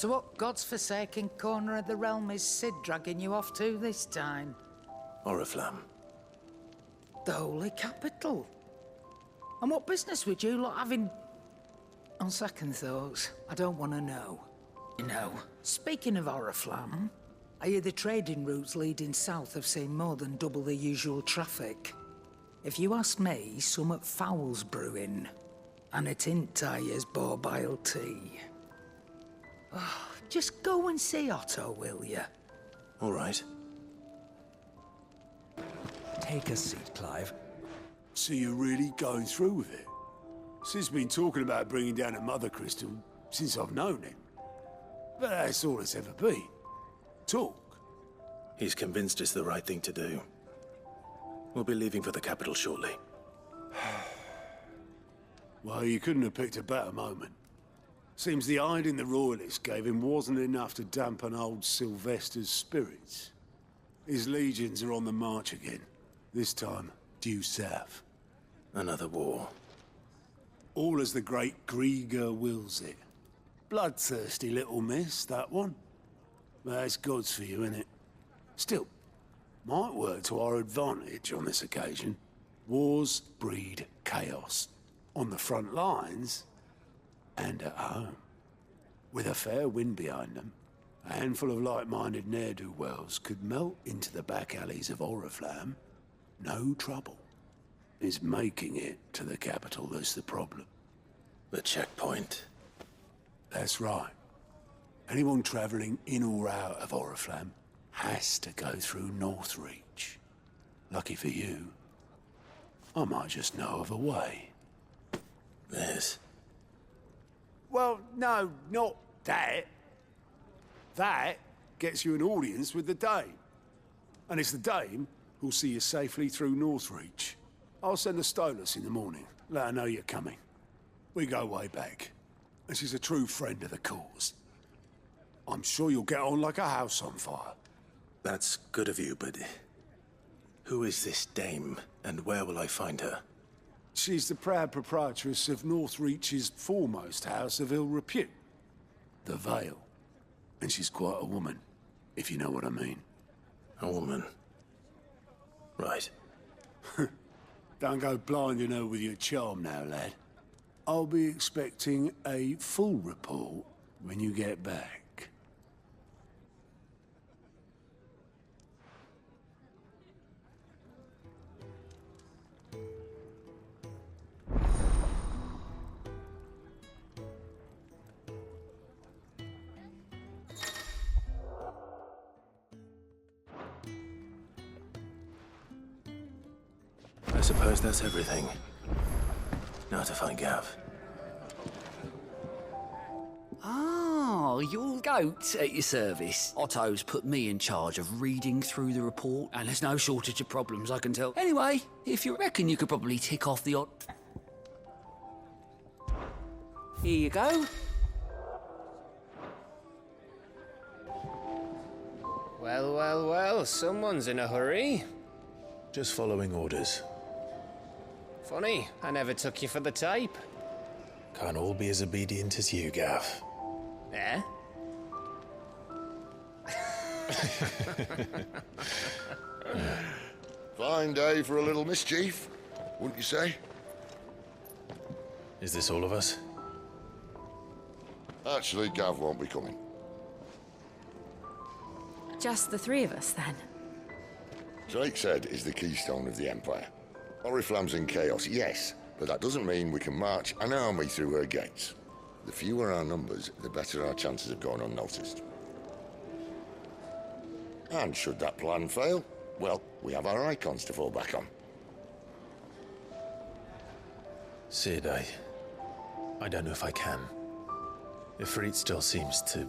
So what god's forsaken corner of the realm is Sid dragging you off to this time? Oriflamme. The holy capital. And what business would you lot have in... On second thoughts, I don't want to know. You know, speaking of Oriflamme, I hear the trading routes leading south have seen more than double the usual traffic. If you ask me, summat foul's brewing. And a tint tires borbile tea. Oh, just go and see Otto, will you? All right. Take a seat, Clive. So you're really going through with it? Sid's been talking about bringing down a mother crystal since I've known him. But that's all it's ever been. Talk. He's convinced it's the right thing to do. We'll be leaving for the capital shortly. Well, you couldn't have picked a better moment. Seems the hiding the royalists gave him wasn't enough to dampen old Sylvester's spirits. His legions are on the march again. This time, due south. Another war. All as the great Grieger wills it. Bloodthirsty little miss, that one. But that's God's for you, innit? Still, might work to our advantage on this occasion. Wars breed chaos. On the front lines, and at home. With a fair wind behind them, a handful of like-minded ne'er-do-wells could melt into the back alleys of Oriflamme. No trouble. It's making it to the capital that's the problem. The checkpoint. That's right. Anyone travelling in or out of Oriflamme has to go through Northreach. Lucky for you, I might just know of a way. This. Well, no, not that. That gets you an audience with the Dame. And it's the Dame who'll see you safely through Northreach. I'll send the Stolas in the morning, let her know you're coming. We go way back, and she's a true friend of the cause. I'm sure you'll get on like a house on fire. That's good of you, but... Who is this dame, and where will I find her? She's the proud proprietress of Northreach's foremost house of ill repute, the Vale. And she's quite a woman, if you know what I mean. A woman. Right. Don't go blinding her with your charm now, lad. I'll be expecting a full report when you get back. I suppose that's everything. Now to find Gav. Oh, your goat at your service. Otto's put me in charge of reading through the report, and there's no shortage of problems, I can tell. Anyway, if you reckon you could probably tick off the odd... Here you go. Well, well, well, someone's in a hurry. Just following orders. Funny, I never took you for the type. Can't all be as obedient as you, Gav. Eh? Fine day for a little mischief, wouldn't you say? Is this all of us? Actually, Gav won't be coming. Just the three of us, then? Drake's Head is the keystone of the Empire. Oriflamme's in chaos, yes, but that doesn't mean we can march an army through her gates. The fewer our numbers, the better our chances of going unnoticed. And should that plan fail, well, we have our icons to fall back on. Sid, I don't know if I can. Ifrit still seems to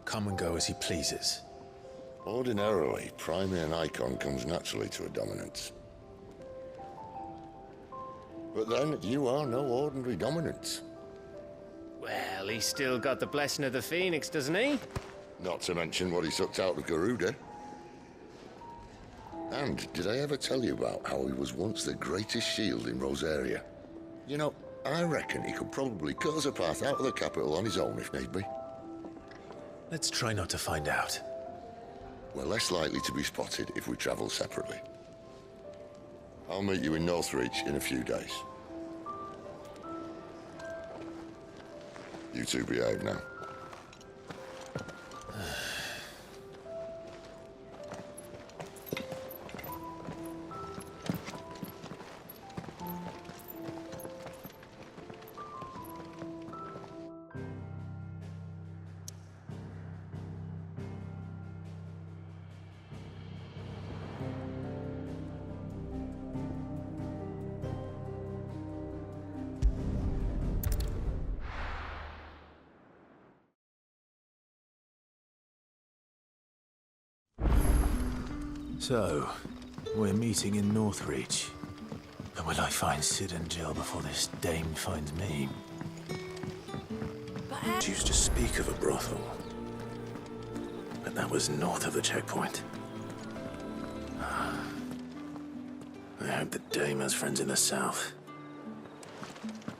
come and go as he pleases. Ordinarily, priming an icon comes naturally to a dominance. But then, you are no ordinary dominance. Well, he's still got the blessing of the Phoenix, doesn't he? Not to mention what he sucked out of Garuda. And did I ever tell you about how he was once the greatest shield in Rosaria? You know, I reckon he could probably cut us a path out of the capital on his own if need be. Let's try not to find out. We're less likely to be spotted if we travel separately. I'll meet you in Northreach in a few days. You two behave now. So, we're meeting in Northreach. But will I find Sid and Jill before this dame finds me? She used to speak of a brothel. But that was north of the checkpoint. I hope the dame has friends in the south.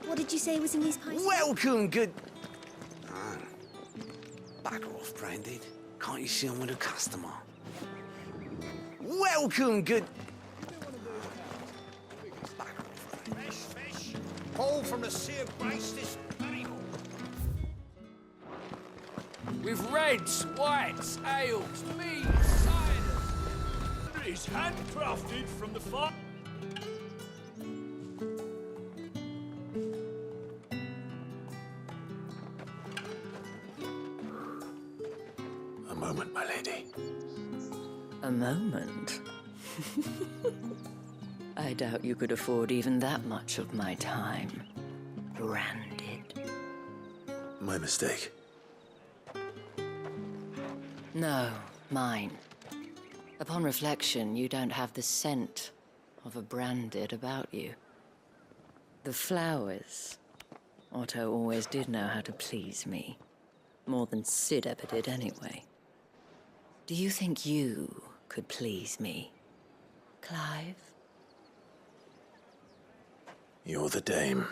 What did you say was in these pies? Welcome, good... Ah. Bugger off, Branded. Can't you see I'm with a customer? Welcome, good... Fish. All from the sea of grace this very With reds, whites, ales, meads, ciders. It is handcrafted from the farm. A moment, my lady. A moment? I doubt you could afford even that much of my time. Branded. My mistake. No, mine. Upon reflection, you don't have the scent of a branded about you. The flowers. Otto always did know how to please me. More than Sid ever did anyway. Do you think you could please me, Clive? You're the dame.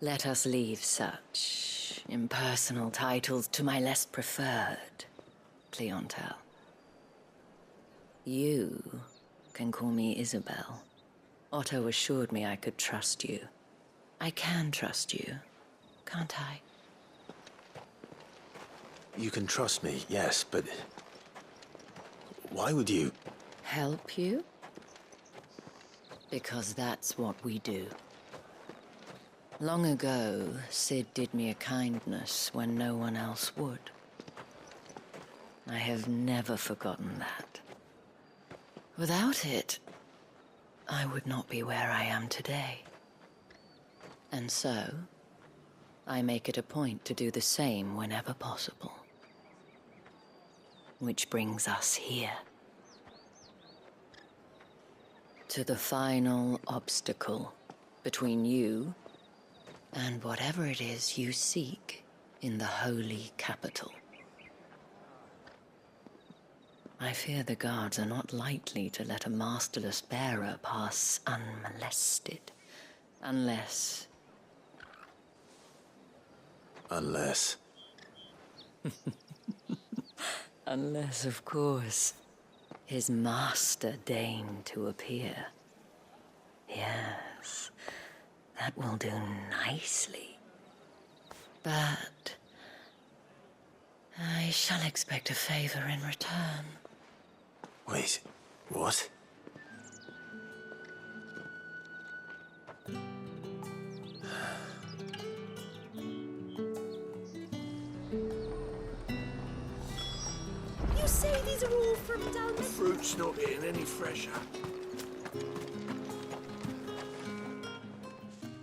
Let us leave such impersonal titles to my less preferred clientele. You can call me Isabel. Otto assured me I could trust you. I can trust you, can't I? You can trust me, yes, but... why would you... Help you? Because that's what we do. Long ago, Sid did me a kindness when no one else would. I have never forgotten that. Without it, I would not be where I am today. And so, I make it a point to do the same whenever possible. Which brings us here. To the final obstacle between you and whatever it is you seek in the holy capital. I fear the guards are not likely to let a masterless bearer pass unmolested, unless... Unless... Unless, of course, his master deigned to appear. Yes, that will do nicely. But I shall expect a favor in return. Wait, what? You say these are all from down there? Fruit's not getting any fresher.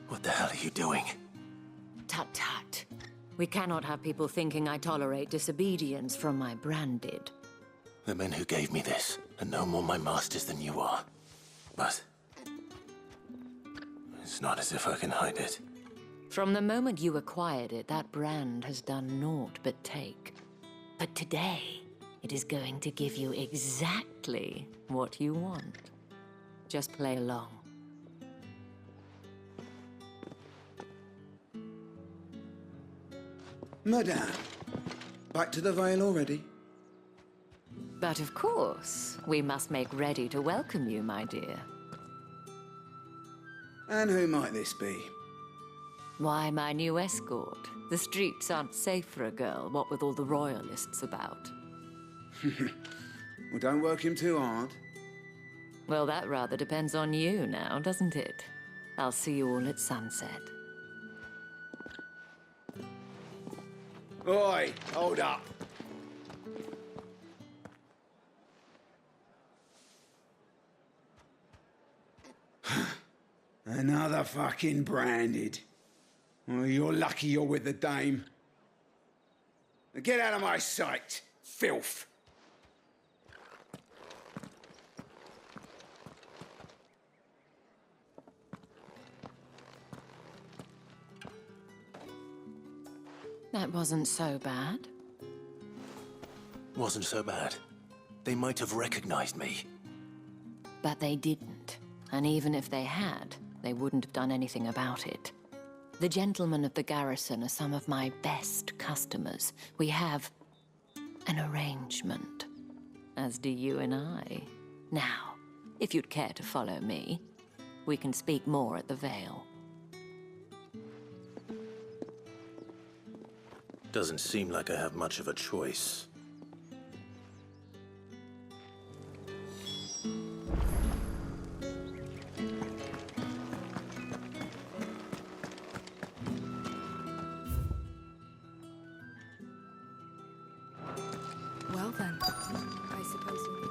What the hell are you doing? Tut-tut. We cannot have people thinking I tolerate disobedience from my branded. The men who gave me this are no more my masters than you are. But... it's not as if I can hide it. From the moment you acquired it, that brand has done naught but take. But today, it is going to give you exactly what you want. Just play along. Madame, back to the Vale already? But of course, we must make ready to welcome you, my dear. And who might this be? Why, my new escort. The streets aren't safe for a girl, what with all the royalists about. Well, don't work him too hard. Well, that rather depends on you now, doesn't it? I'll see you all at sunset. Oi, hold up. Another fucking branded. Well, you're lucky you're with the dame. Now get out of my sight, filth. That wasn't so bad. Wasn't so bad. They might have recognized me. But they didn't. And even if they had, they wouldn't have done anything about it. The gentlemen of the garrison are some of my best customers. We have an arrangement, as do you and I. Now, if you'd care to follow me, we can speak more at the Vale. Doesn't seem like I have much of a choice. Well then, I suppose you...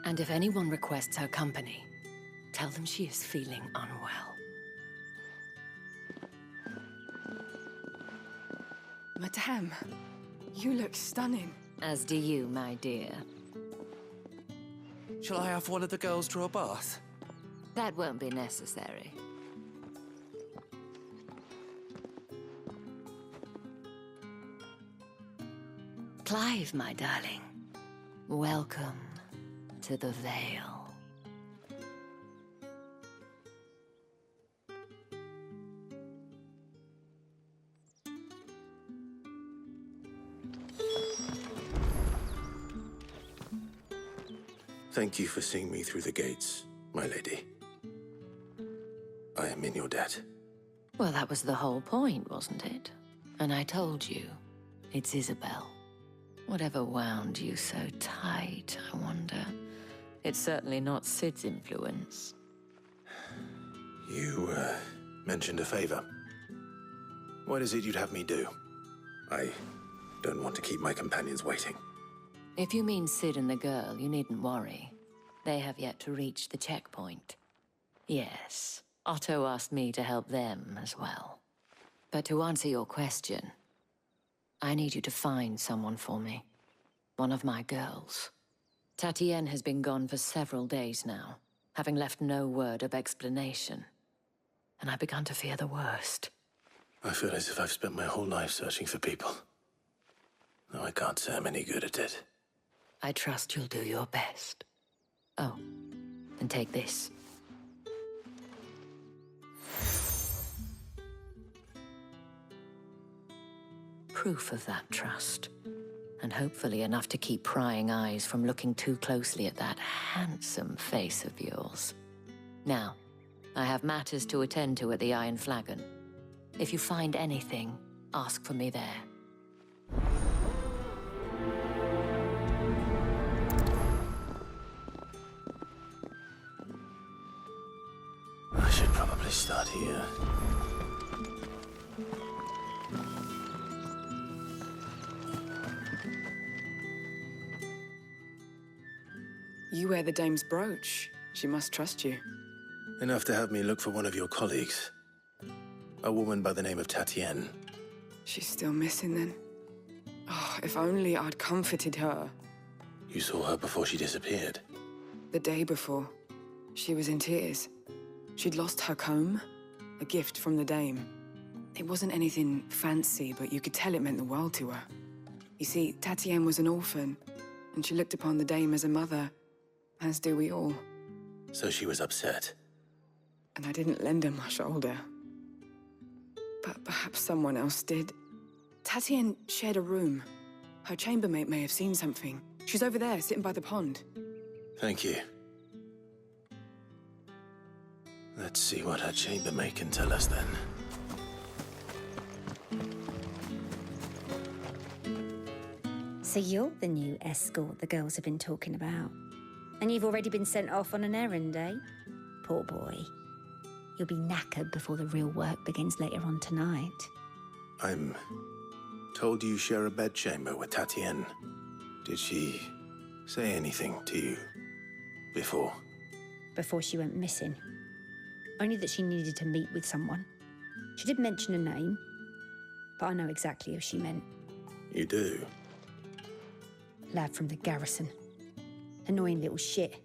And if anyone requests her company, tell them she is feeling unwell. Madame, you look stunning. As do you, my dear. Shall I have one of the girls draw a bath? That won't be necessary. Clive, my darling. Welcome to the Vale. Thank you for seeing me through the gates, my lady. I am in your debt. Well, that was the whole point, wasn't it? And I told you, it's Isabel. Whatever wound you so tight, I wonder. It's certainly not Sid's influence. You, mentioned a favor. What is it you'd have me do? I don't want to keep my companions waiting. If you mean Sid and the girl, you needn't worry. They have yet to reach the checkpoint. Yes, Otto asked me to help them as well. But to answer your question, I need you to find someone for me. One of my girls. Tatienne has been gone for several days now, having left no word of explanation. And I've begun to fear the worst. I feel as if I've spent my whole life searching for people. Though I can't say I'm any good at it. I trust you'll do your best. Oh, and take this. Proof of that trust. And hopefully enough to keep prying eyes from looking too closely at that handsome face of yours. Now, I have matters to attend to at the Iron Flagon. If you find anything, ask for me there. I should probably start here. You wear the dame's brooch. She must trust you. Enough to have me look for one of your colleagues. A woman by the name of Tatienne. She's still missing then. Oh, if only I'd comforted her. You saw her before she disappeared. The day before, she was in tears. She'd lost her comb, a gift from the dame. It wasn't anything fancy, but you could tell it meant the world to her. You see, Tatienne was an orphan, and she looked upon the dame as a mother, as do we all. So she was upset. And I didn't lend her my shoulder. But perhaps someone else did. Tatienne shared a room. Her chambermaid may have seen something. She's over there, sitting by the pond. Thank you. Let's see what her chambermaid can tell us then. So you're the new escort the girls have been talking about. And you've already been sent off on an errand, eh? Poor boy. You'll be knackered before the real work begins later on tonight. I'm told you share a bedchamber with Tatienne. Did she say anything to you before? Before she went missing. Only that she needed to meet with someone. She did mention a name, but I know exactly who she meant. You do? Lad from the garrison. Annoying little shit.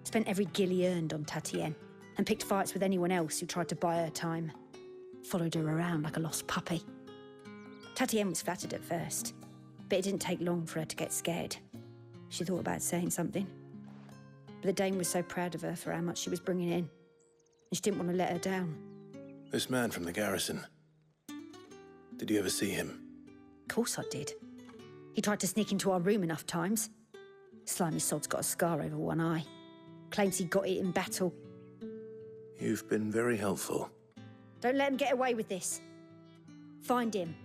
Spent every guil he earned on Tatienne and picked fights with anyone else who tried to buy her time. Followed her around like a lost puppy. Tatienne was flattered at first, but it didn't take long for her to get scared. She thought about saying something. But the Dane was so proud of her for how much she was bringing in, and she didn't want to let her down. This man from the garrison. Did you ever see him? Of course I did. He tried to sneak into our room enough times. Slimy sod's got a scar over one eye. Claims he got it in battle. You've been very helpful. Don't let him get away with this. Find him,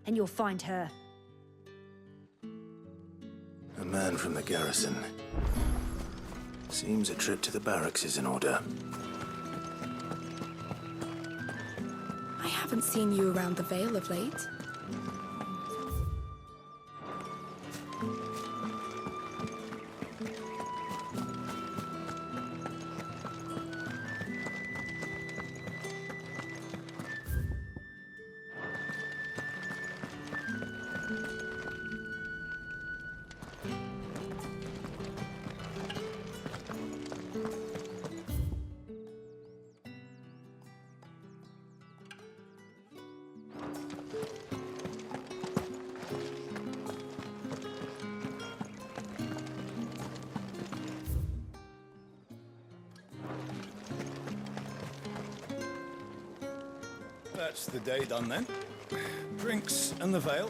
and you'll find her. A man from the garrison. Seems a trip to the barracks is in order. I haven't seen you around the Vale of late. That's the day done then. Drinks and the Vale.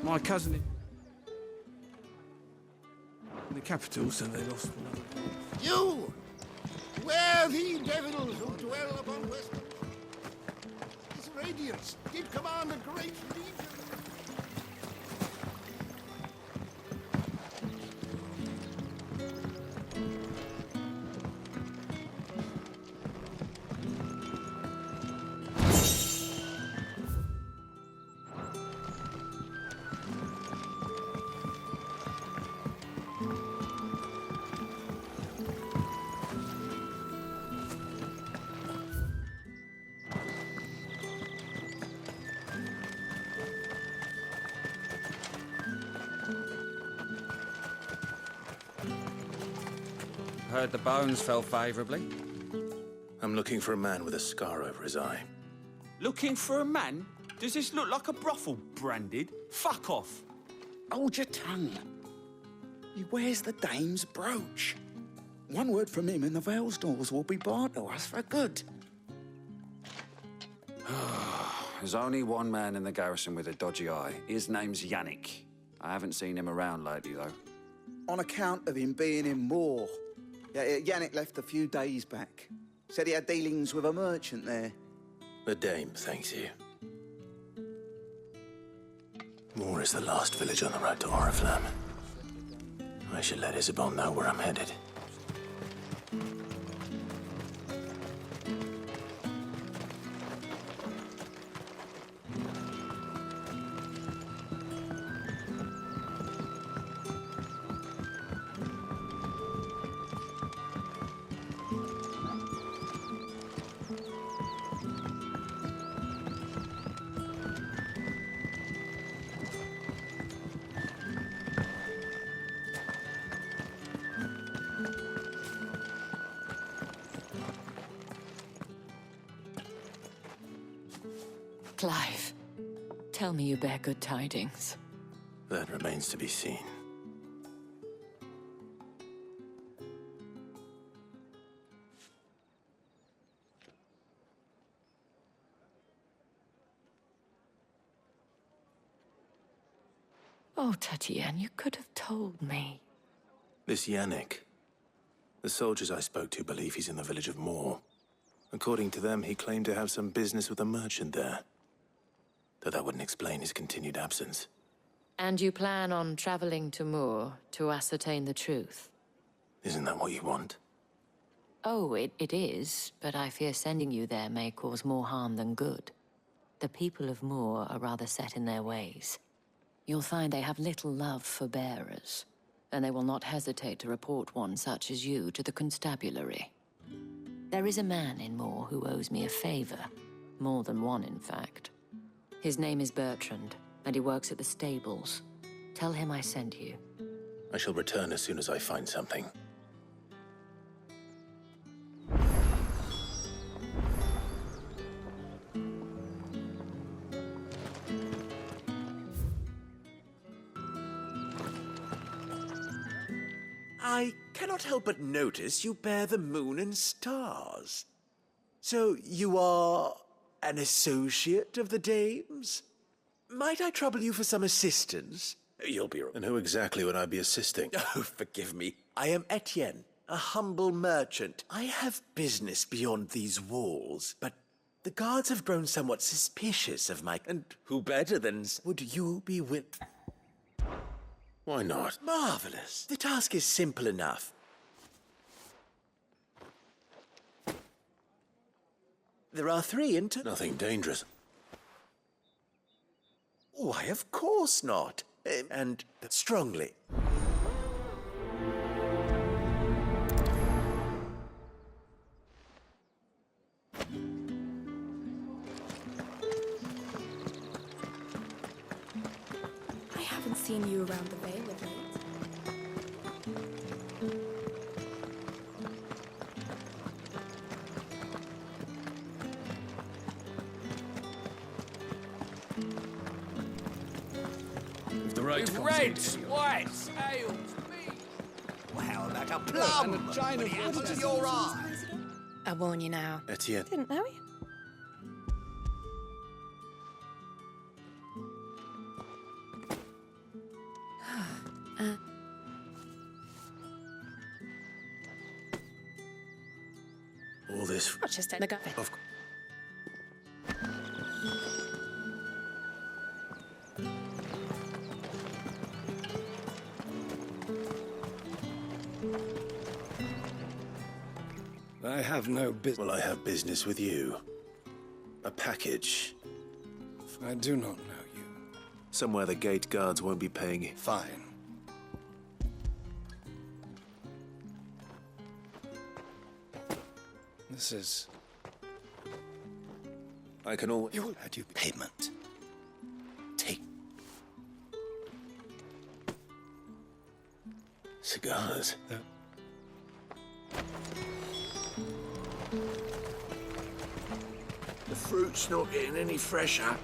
My cousin in the capital said they lost one. You! Where the devils who dwell upon Western? His radiance did command a great legion. Heard the bones fell favourably. I'm looking for a man with a scar over his eye. Looking for a man? Does this look like a brothel, Branded? Fuck off. Hold your tongue. He wears the dame's brooch. One word from him and the Vale's doors will be barred to us for good. There's only one man in the garrison with a dodgy eye. His name's Yannick. I haven't seen him around lately, though. On account of him being in war. Yeah, Yannick left a few days back. Said he had dealings with a merchant there. The dame thanks you. Moor is the last village on the road to Oriflamme. I should let Isabel know where I'm headed. Clive, tell me you bear good tidings. That remains to be seen. Oh, Tatienne, you could have told me. This Yannick. The soldiers I spoke to believe he's in the village of Moor. According to them, he claimed to have some business with a merchant there. Though that wouldn't explain his continued absence. And you plan on traveling to Moor to ascertain the truth? Isn't that what you want? Oh, it is, but I fear sending you there may cause more harm than good. The people of Moor are rather set in their ways. You'll find they have little love for bearers, and they will not hesitate to report one such as you to the constabulary. There is a man in Moor who owes me a favor. More than one, in fact. His name is Bertrand, and he works at the stables. Tell him I sent you. I shall return as soon as I find something. I cannot help but notice you bear the moon and stars. So you are an associate of the dames? Might I trouble you for some assistance? You'll be... And who exactly would I be assisting? Oh, forgive me. I am Etienne, a humble merchant. I have business beyond these walls, but the guards have grown somewhat suspicious of my... And who better than... Would you be with... Why not? Marvelous. The task is simple enough. There are 3 Nothing dangerous. Why, of course not. And strongly. I haven't seen you around the Vale of late. With reds, whites, ales, mead. Well, how about a plum? And a china What to your eye? I warn you now. Etienne. Didn't know you. All this... Rochester, the guy. Of... I have no business. Well, I have business with you. A package. I do not know you. Somewhere the gate guards won't be paying you. Fine. This is... I can all... You will have your payment. Take... Cigars. The fruit's not getting any fresher.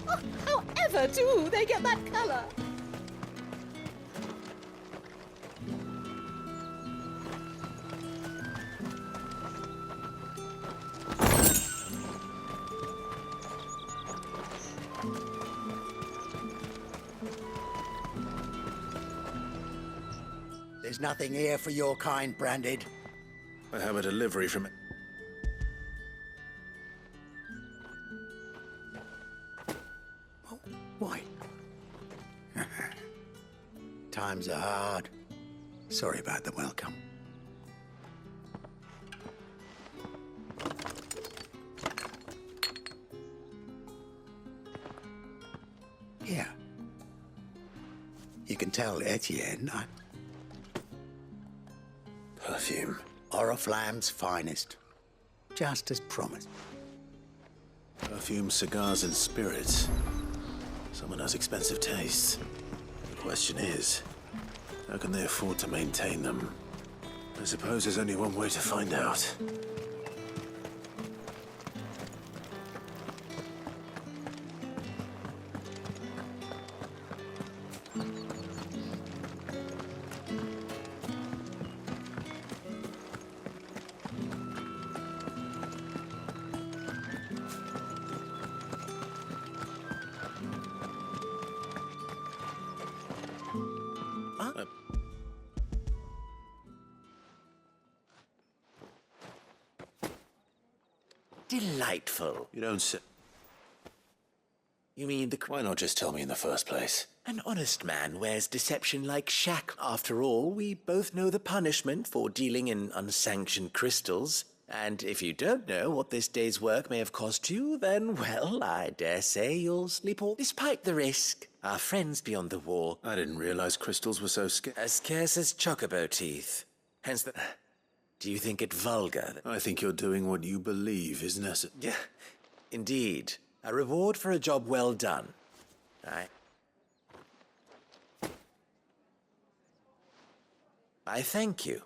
Oh, however do they get that colour? There's nothing here for your kind, Branded. I have a delivery from... Oh, why? Times are hard. Sorry about the welcome. Here. You can tell Etienne Perfume. Oriflamme's finest. Just as promised. Perfume, cigars, and spirits. Someone has expensive tastes. The question is, how can they afford to maintain them? I suppose there's only one way to find out. delightful. You don't say... You mean the... Why not just tell me in the first place? An honest man wears deception like shackles. After all, we both know the punishment for dealing in unsanctioned crystals. And if you don't know what this day's work may have cost you, then, well, I dare say you'll sleep all... Despite the risk, our friends beyond the wall... I didn't realize crystals were so scarce. As scarce as chocobo teeth. Hence the... Do you think it vulgar? I think you're doing what you believe is necessary. Yeah, indeed. A reward for a job well done. I thank you.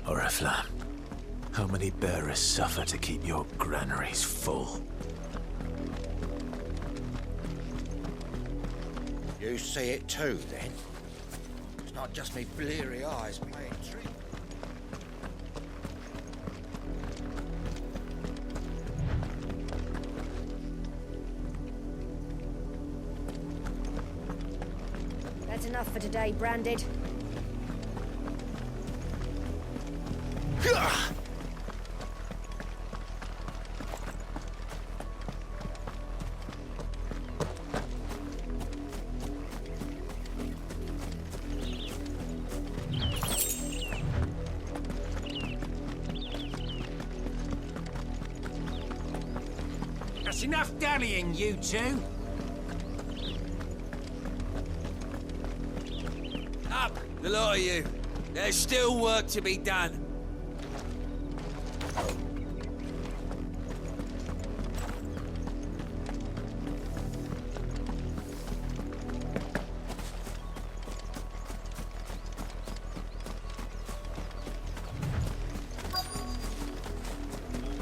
Oriflamme, how many bearers suffer to keep your granaries full? You see it too, then? It's not just me bleary eyes playing trick. That's enough for today, Branded. That's enough dallying, you two. Up, the lot of you. There's still work to be done.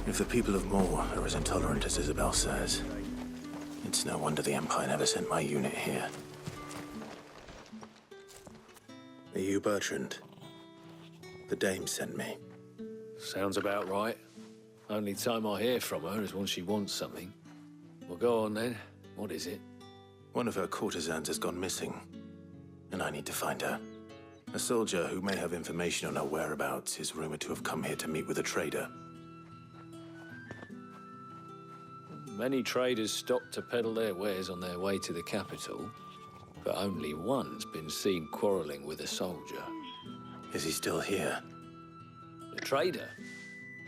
If the people of Moor are as intolerant as Isabel says, it's no wonder the Empire never sent my unit here. Are you Bertrand? The Dame sent me. Sounds about right. Only time I hear from her is when she wants something. Well, go on then. What is it? One of her courtesans has gone missing, and I need to find her. A soldier who may have information on her whereabouts is rumored to have come here to meet with a trader. Many traders stop to peddle their wares on their way to the capital, but only one's been seen quarrelling with a soldier. Is he still here? The trader?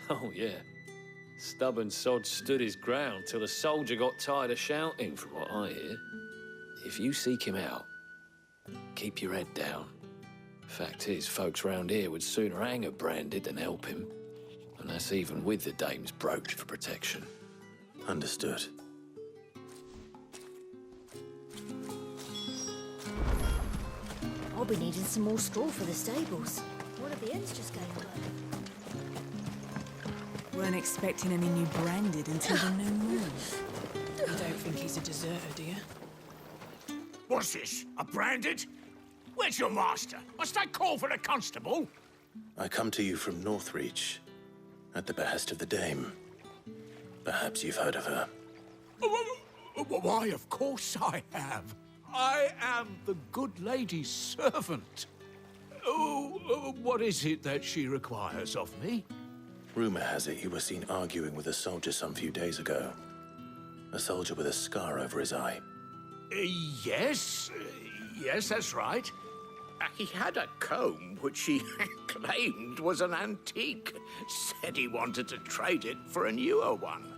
Oh, yeah. Stubborn sod stood his ground till the soldier got tired of shouting, from what I hear. If you seek him out, keep your head down. Fact is, folks round here would sooner hang a Branded than help him. And that's even with the Dame's brooch for protection. Understood. I'll be needing some more straw for the stables. One of the ends just gave away. Weren't expecting any new Branded until the new moon. You don't think he's a deserter, do you? What's this? A Branded? Where's your master? Must I call for a constable? I come to you from Northreach, at the behest of the Dame. Perhaps you've heard of her. Why, of course I have. I am the good lady's servant. Oh, what is it that she requires of me? Rumor has it you were seen arguing with a soldier some few days ago. A soldier with a scar over his eye. Yes, that's right. He had a comb which he claimed was an antique. Said he wanted to trade it for a newer one.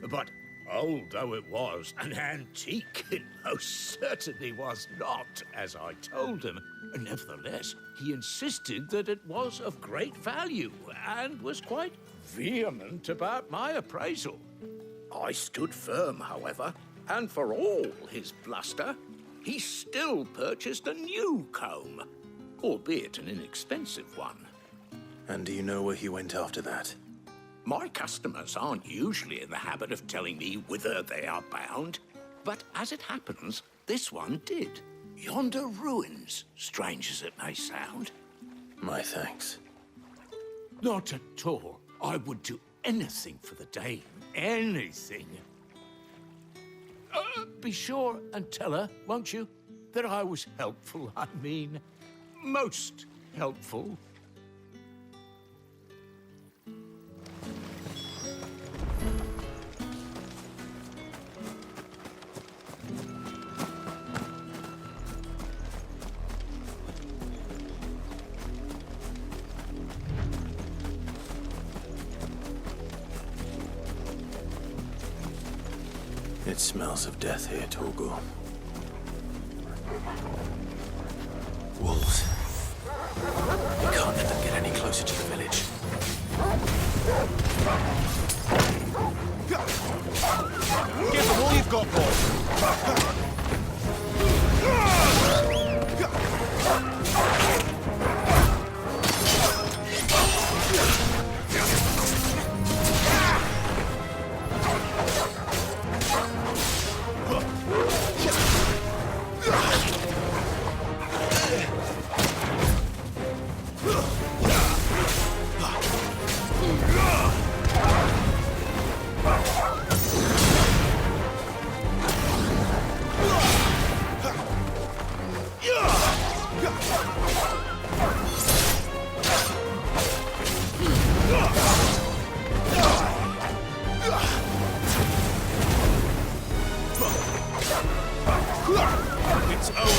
But old though it was, an antique it most certainly was not, as I told him. Nevertheless, he insisted that it was of great value and was quite vehement about my appraisal. I stood firm, however, and for all his bluster, he still purchased a new comb, albeit an inexpensive one. And do you know where he went after that? My customers aren't usually in the habit of telling me whither they are bound, but as it happens, this one did. Yonder ruins, strange as it may sound. My thanks. Not at all. I would do anything for the Dame. Anything. Be sure and tell her, won't you, that I was helpful. I mean, most helpful. It smells of death here, Torgal. Wolves. We can't let them get any closer to the village. Give them all you've got, boy. It's over.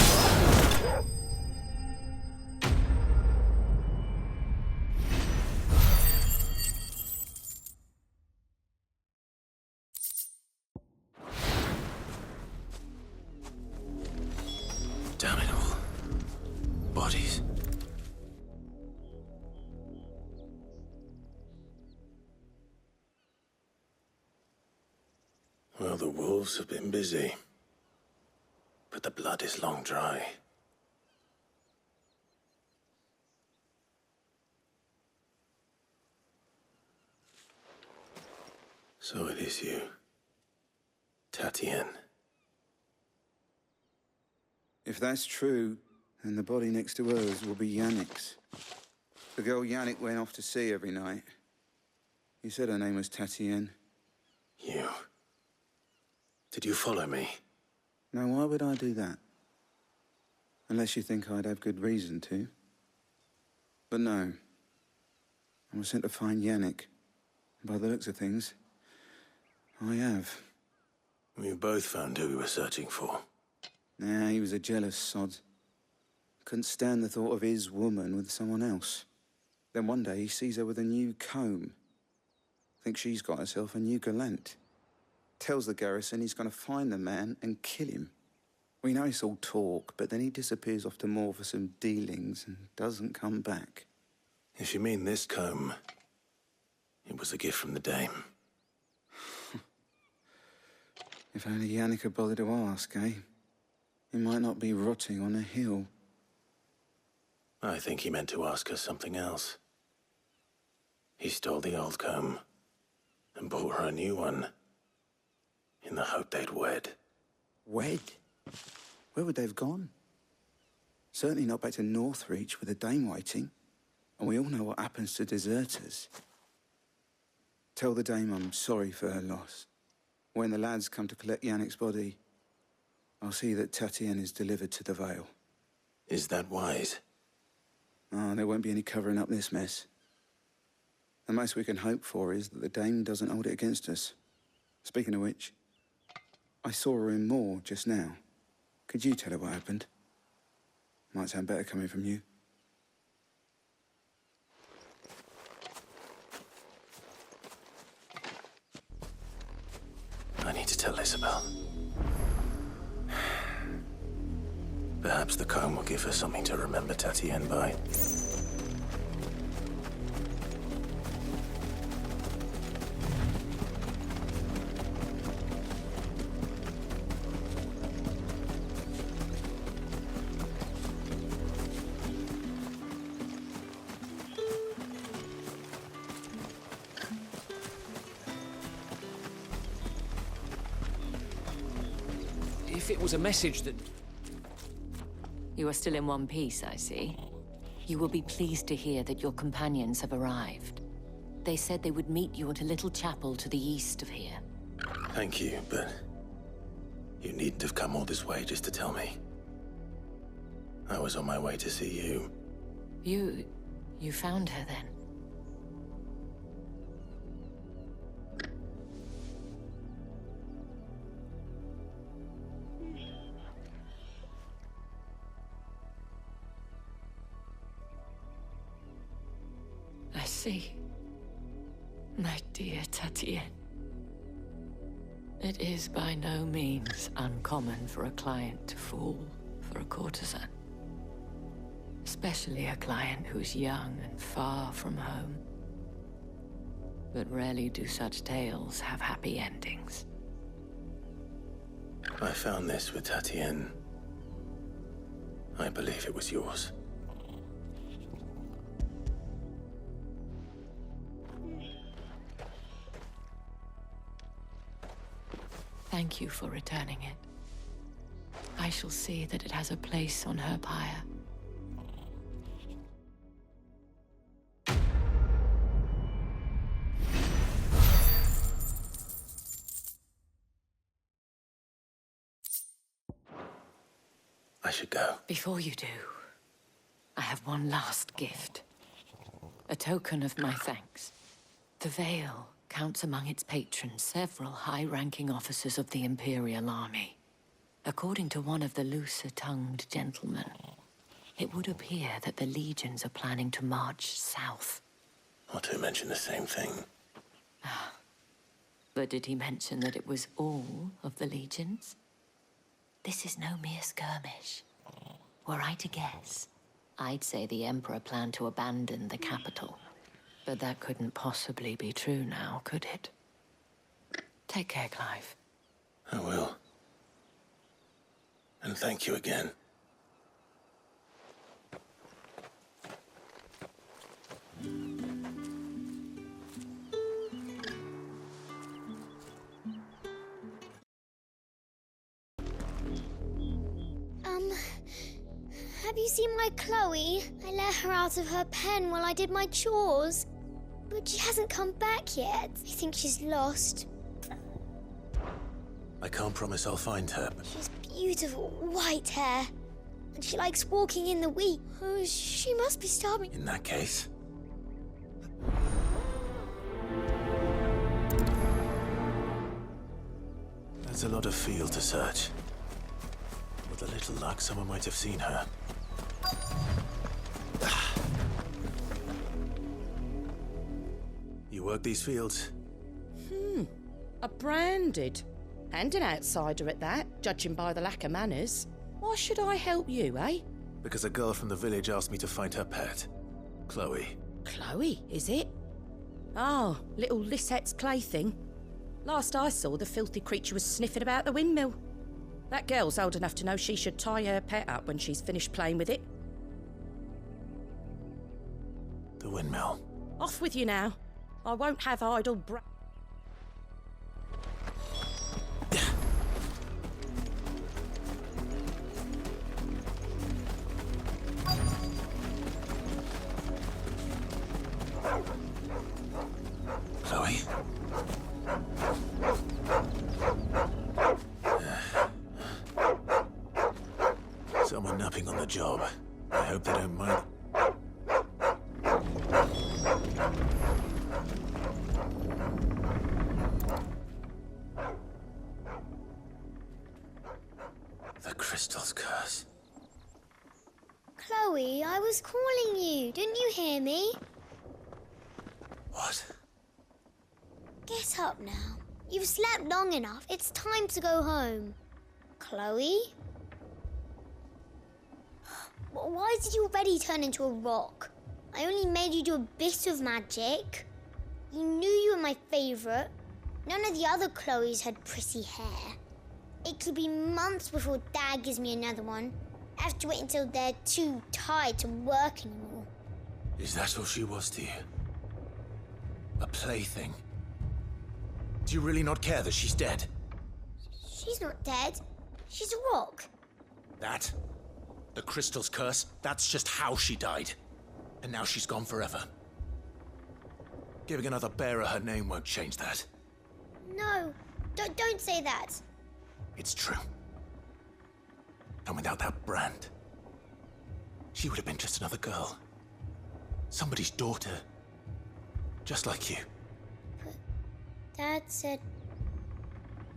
Damn it all. Bodies. Well, the wolves have been busy. But the blood is long dry. So it is you, Tatienne. If that's true, then the body next to hers will be Yannick's. The girl Yannick went off to see every night. You said her name was Tatienne. You. Did you follow me? Now, why would I do that? Unless you think I'd have good reason to. But no. I was sent to find Yannick. And by the looks of things, I have. We both found who we were searching for. Nah, he was a jealous sod. Couldn't stand the thought of his woman with someone else. Then one day he sees her with a new comb. Thinks she's got herself a new gallant. Tells the garrison he's going to find the man and kill him. We know it's all talk, but then he disappears off to Moor for some dealings and doesn't come back. If you mean this comb, it was a gift from the Dame. If only Yannick had bothered to ask, eh? He might not be rotting on a hill. I think he meant to ask her something else. He stole the old comb and bought her a new one in the hope they'd wed. Wed? Where would they have gone? Certainly not back to Northreach with the Dame waiting. And we all know what happens to deserters. Tell the Dame I'm sorry for her loss. When the lads come to collect Yannick's body, I'll see that Tatienne is delivered to the Vale. Is that wise? Oh, there won't be any covering up this mess. The most we can hope for is that the Dame doesn't hold it against us. Speaking of which, I saw her in Moor just now. Could you tell her what happened? Might sound better coming from you. I need to tell Isabel. Perhaps the comb will give her something to remember Tatienne by. If it was a message that... You are still in one piece, I see. You will be pleased to hear that your companions have arrived. They said they would meet you at a little chapel to the east of here. Thank you, but you needn't have come all this way just to tell me. I was on my way to see you. You found her then? I see. My dear Tatienne. It is by no means uncommon for a client to fall for a courtesan. Especially a client who's young and far from home. But rarely do such tales have happy endings. I found this with Tatienne. I believe it was yours. Thank you for returning it. I shall see that it has a place on her pyre. I should go. Before you do, I have one last gift. A token of my thanks. The Veil counts among its patrons several high-ranking officers of the Imperial Army. According to one of the looser-tongued gentlemen, it would appear that the legions are planning to march south. Otto mentioned the same thing. But did he mention that it was all of the legions? This is no mere skirmish. Were I to guess, I'd say the Emperor planned to abandon the capital. But that couldn't possibly be true now, could it? Take care, Clive. I will. And thank you again. Have you seen my Chloe? I let her out of her pen while I did my chores. But she hasn't come back yet. I think she's lost. I can't promise I'll find her, but... She's beautiful white hair. And she likes walking in the wheat. Oh, she must be starving. In that case... That's a lot of field to search. With a little luck, someone might have seen her. You work these fields? A branded. And an outsider at that, judging by the lack of manners. Why should I help you, eh? Because a girl from the village asked me to find her pet. Chloe. Chloe, is it? Oh, little Lisette's plaything. Last I saw, the filthy creature was sniffing about the windmill. That girl's old enough to know she should tie her pet up when she's finished playing with it. The windmill. Off with you now. I won't have idle Chloe? Someone napping on the job. I hope they don't mind. The crystal's curse. Chloe, I was calling you. Didn't you hear me? What? Get up now. You've slept long enough. It's time to go home. Chloe? Why did you already turn into a rock? I only made you do a bit of magic. You knew you were my favourite. None of the other Chloes had pretty hair. It could be months before Dad gives me another one. I have to wait until they're too tired to work anymore. Is that all she was to you? A plaything? Do you really not care that she's dead? She's not dead. She's a rock. That? The crystal's curse? That's just how she died. And now she's gone forever. Giving another bearer her name won't change that. No, don't say that. It's true. And without that brand, she would have been just another girl. Somebody's daughter. Just like you. But Dad said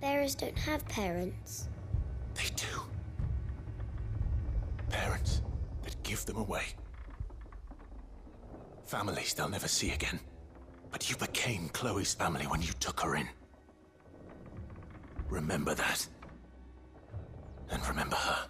bearers don't have parents. They do. Parents that give them away. Families they'll never see again. But you became Chloe's family when you took her in. Remember that. And remember her.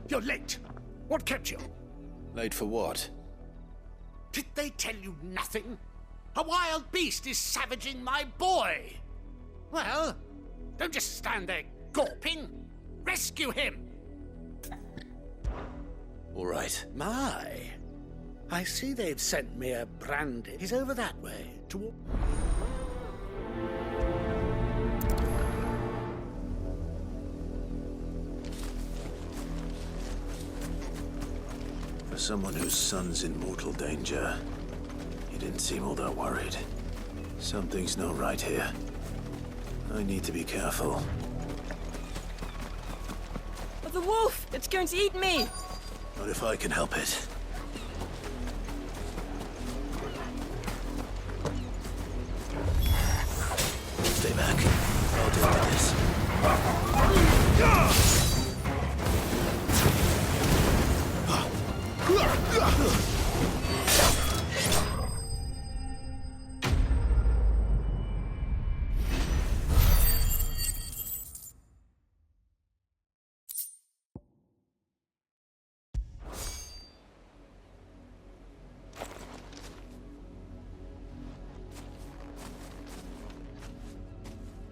You're late. What kept you? Late for what? Did they tell you nothing? A wild beast is savaging my boy. Well, don't just stand there gawping. Rescue him. All right. My, I see they've sent me a brandy. He's over that way, toward... For someone whose son's in mortal danger, he didn't seem all that worried. Something's not right here. I need to be careful. The wolf! It's going to eat me! Not if I can help it. Stay back. I'll deal with this.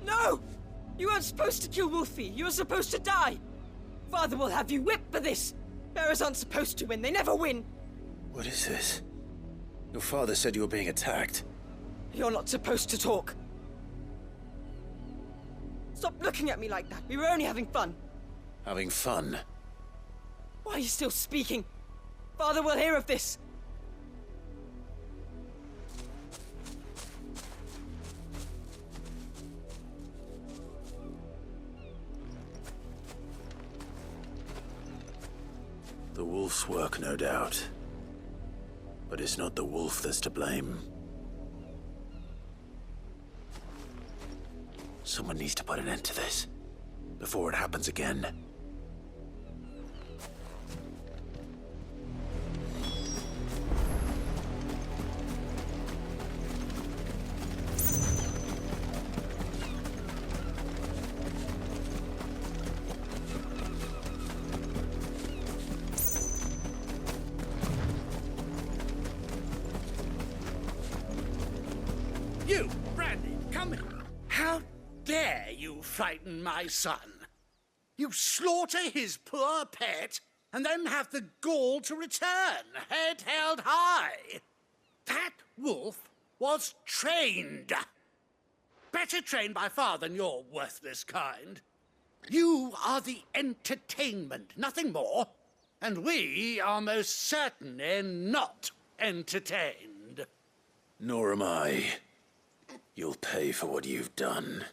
No! You weren't supposed to kill Wolfie. You were supposed to die. Father will have you whipped for this. Bearers aren't supposed to win. They never win. What is this? Your father said you were being attacked. You're not supposed to talk. Stop looking at me like that. We were only having fun. Having fun? Why are you still speaking? Father will hear of this. The wolf's work, no doubt. But it's not the wolf that's to blame. Someone needs to put an end to this, before it happens again. You, Brandy, come here. How dare you frighten my son? You slaughter his poor pet and then have the gall to return, head held high. That wolf was trained. Better trained by far than your worthless kind. You are the entertainment, nothing more. And we are most certainly not entertained. Nor am I. You'll pay for what you've done.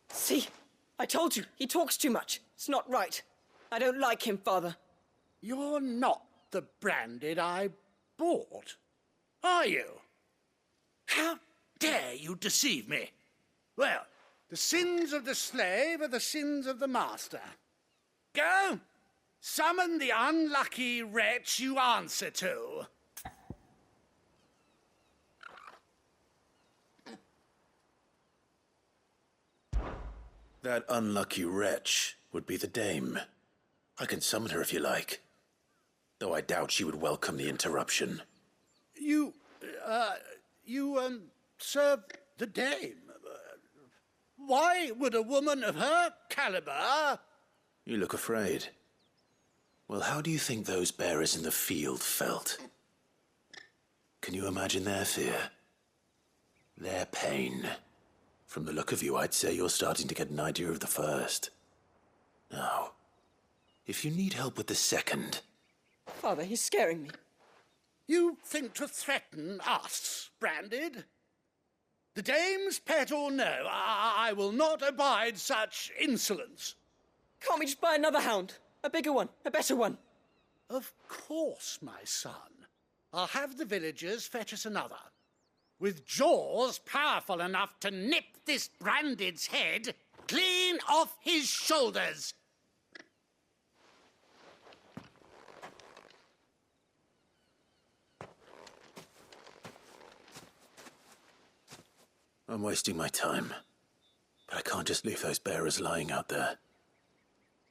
See? I told you, he talks too much. It's not right. I don't like him, Father. You're not the branded I bought, are you? How dare you deceive me? Well, the sins of the slave are the sins of the master. Go, summon the unlucky wretch you answer to. That unlucky wretch would be the dame. I can summon her if you like. Though I doubt she would welcome the interruption. You You serve the dame. Why would a woman of her caliber... You look afraid. Well, how do you think those bearers in the field felt? Can you imagine their fear? Their pain? From the look of you, I'd say you're starting to get an idea of the first. Now, if you need help with the second... Father, he's scaring me. You think to threaten us, Branded? The dame's pet or no, I will not abide such insolence. Can't we just buy another hound? A bigger one, a better one. Of course, my son. I'll have the villagers fetch us another. With jaws powerful enough to nip this Branded's head clean off his shoulders. I'm wasting my time. But I can't just leave those bearers lying out there.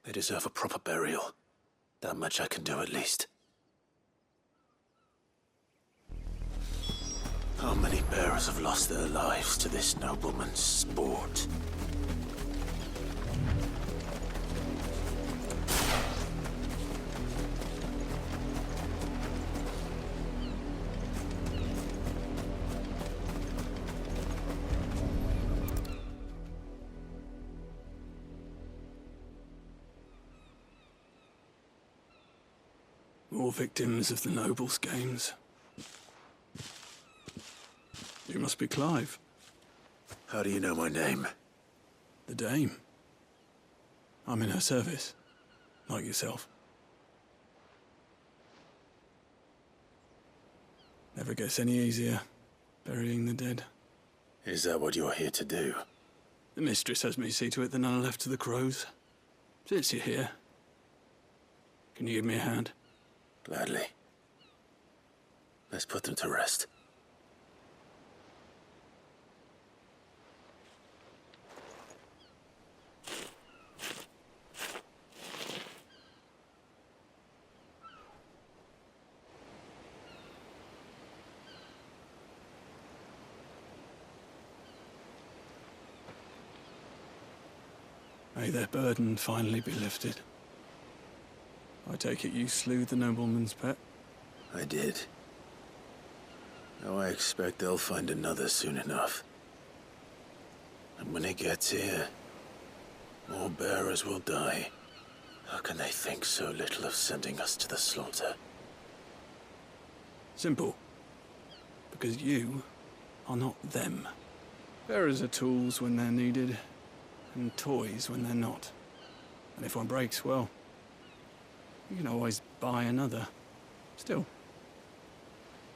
They deserve a proper burial. That much I can do at least. How many bearers have lost their lives to this nobleman's sport? More victims of the nobles' games. You must be Clive. How do you know my name? The Dame. I'm in her service, like yourself. Never gets any easier, burying the dead. Is that what you're here to do? The mistress has me see to it that none are left to the crows. Since you're here, can you give me a hand? Gladly. Let's put them to rest. May their burden finally be lifted. I take it you slew the nobleman's pet? I did. Now I expect they'll find another soon enough. And when it gets here, more bearers will die. How can they think so little of sending us to the slaughter? Simple. Because you are not them. Bearers are tools when they're needed, and toys when they're not. And if one breaks, well, you can always buy another. Still,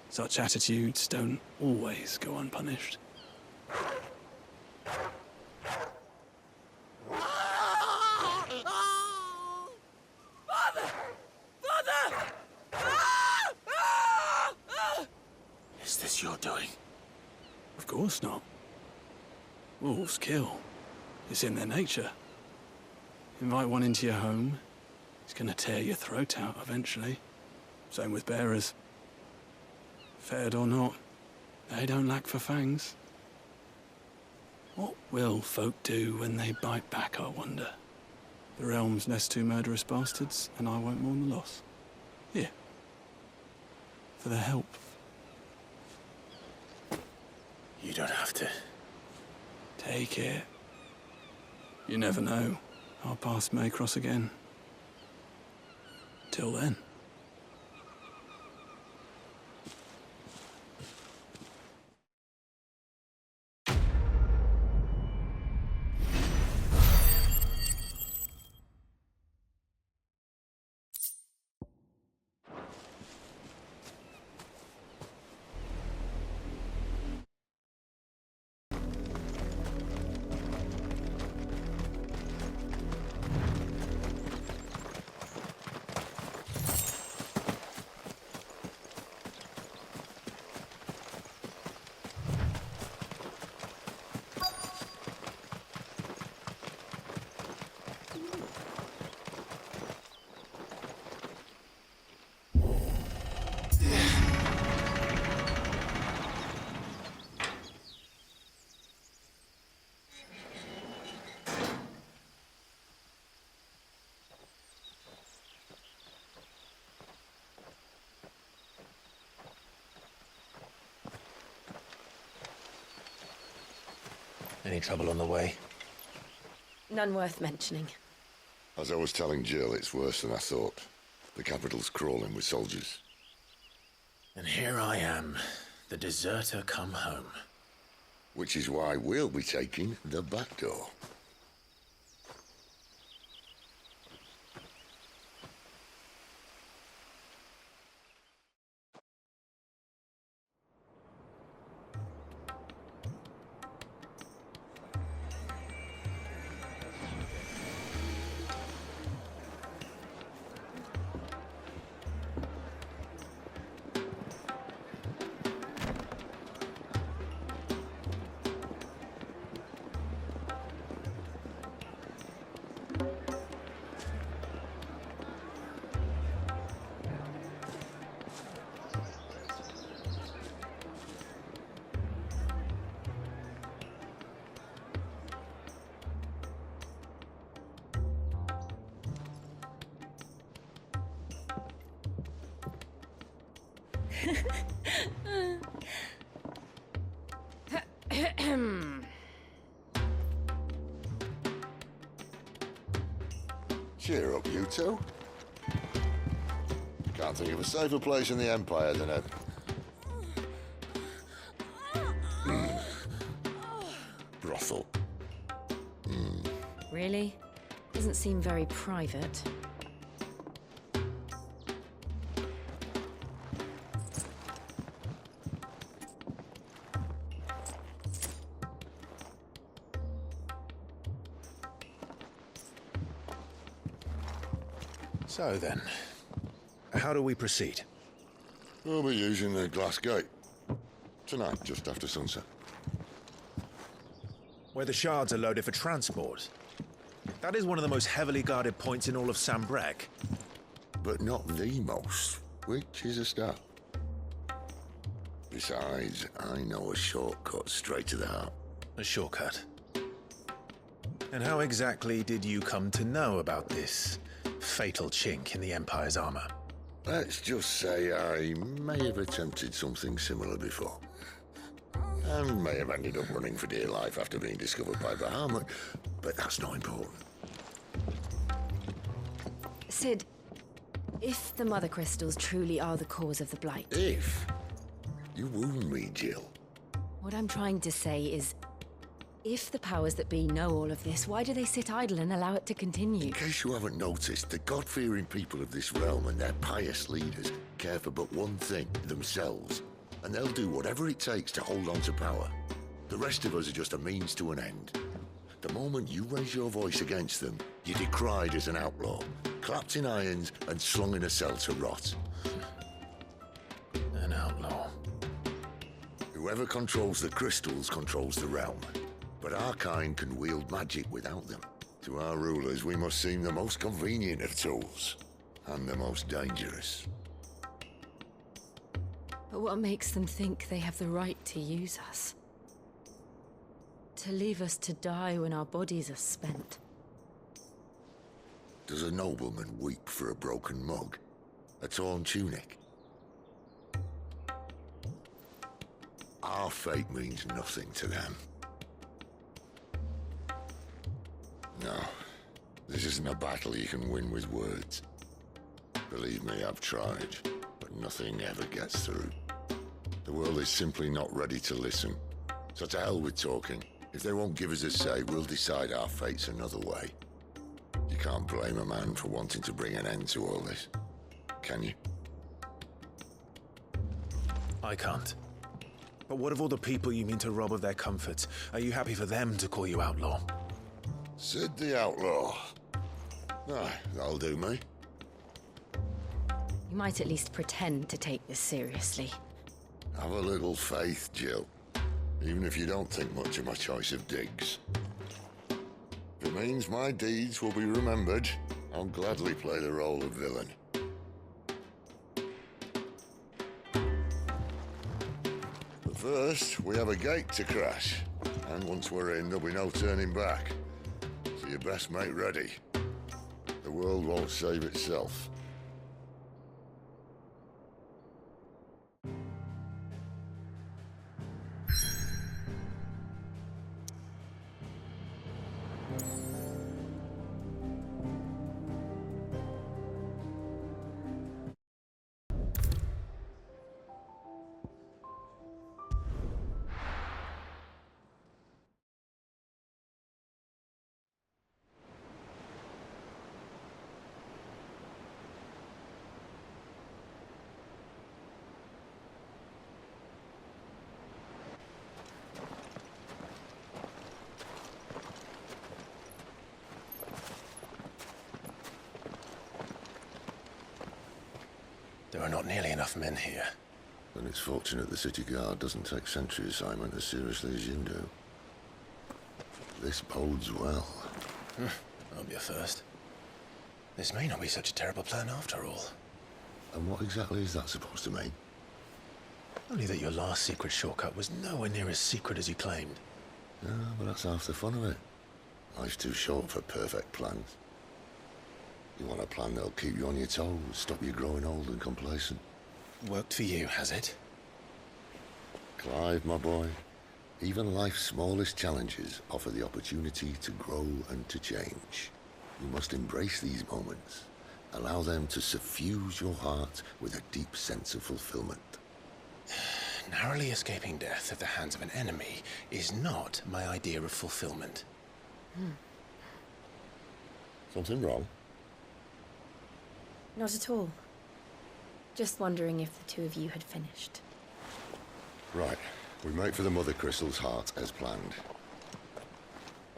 such attitudes don't always go unpunished. Father! Father! Is this your doing? Of course not. Wolves kill. It's in their nature. Invite one into your home, he's gonna tear your throat out eventually. Same with bearers. Fed or not, they don't lack for fangs. What will folk do when they bite back, I wonder? The realm's nest two murderous bastards, and I won't mourn the loss. Here. For their help. You don't have to. Take it. You never know. Our paths may cross again. Till then. Any trouble on the way? None worth mentioning. As I was telling Jill, it's worse than I thought. The capital's crawling with soldiers. And here I am, the deserter come home. Which is why we'll be taking the back door. Cheer up, you two. Can't think of a safer place in the Empire than a... brothel. Really? Doesn't seem very private. So then, how do we proceed? We'll be using the glass gate. Tonight, just after sunset. Where the shards are loaded for transport. That is one of the most heavily guarded points in all of Sambrek. But not the most, which is a start. Besides, I know a shortcut straight to the heart. A shortcut? And how exactly did you come to know about this fatal chink in the Empire's armor? Let's just say I may have attempted something similar before. And may have ended up running for dear life after being discovered by Bahamut, but that's not important. Sid, if the Mother Crystals truly are the cause of the Blight... If? You wound me, Jill. What I'm trying to say is, if the powers that be know all of this, why do they sit idle and allow it to continue? In case you haven't noticed, the God-fearing people of this realm and their pious leaders care for but one thing, themselves. And they'll do whatever it takes to hold on to power. The rest of us are just a means to an end. The moment you raise your voice against them, you're decried as an outlaw, clapped in irons and slung in a cell to rot. An outlaw. Whoever controls the crystals controls the realm. But our kind can wield magic without them. To our rulers, we must seem the most convenient of tools, and the most dangerous. But what makes them think they have the right to use us? To leave us to die when our bodies are spent? Does a nobleman weep for a broken mug? A torn tunic? Our fate means nothing to them. No, this isn't a battle you can win with words. Believe me, I've tried, but nothing ever gets through. The world is simply not ready to listen. So to hell with talking. If they won't give us a say, we'll decide our fates another way. You can't blame a man for wanting to bring an end to all this, can you? I can't. But what of all the people you mean to rob of their comforts? Are you happy for them to call you outlaw? Sid the Outlaw. Aye, that'll do me. You might at least pretend to take this seriously. Have a little faith, Jill. Even if you don't think much of my choice of digs. If it means my deeds will be remembered, I'll gladly play the role of villain. But first, we have a gate to crash. And once we're in, there'll be no turning back. So you best make ready. The world won't save itself. There are not nearly enough men here. Then it's fortunate the city guard doesn't take sentry assignment as seriously as you do. This bodes well. I'll be a first. This may not be such a terrible plan after all. And what exactly is that supposed to mean? Only that your last secret shortcut was nowhere near as secret as you claimed. Yeah, but that's half the fun of it. Life's too short for perfect plans. You want a plan that'll keep you on your toes, stop you growing old and complacent. Worked for you, has it? Clive, my boy, even life's smallest challenges offer the opportunity to grow and to change. You must embrace these moments. Allow them to suffuse your heart with a deep sense of fulfillment. Narrowly escaping death at the hands of an enemy is not my idea of fulfillment. Something wrong? Not at all. Just wondering if the two of you had finished. Right. We make for the Mother Crystal's heart as planned.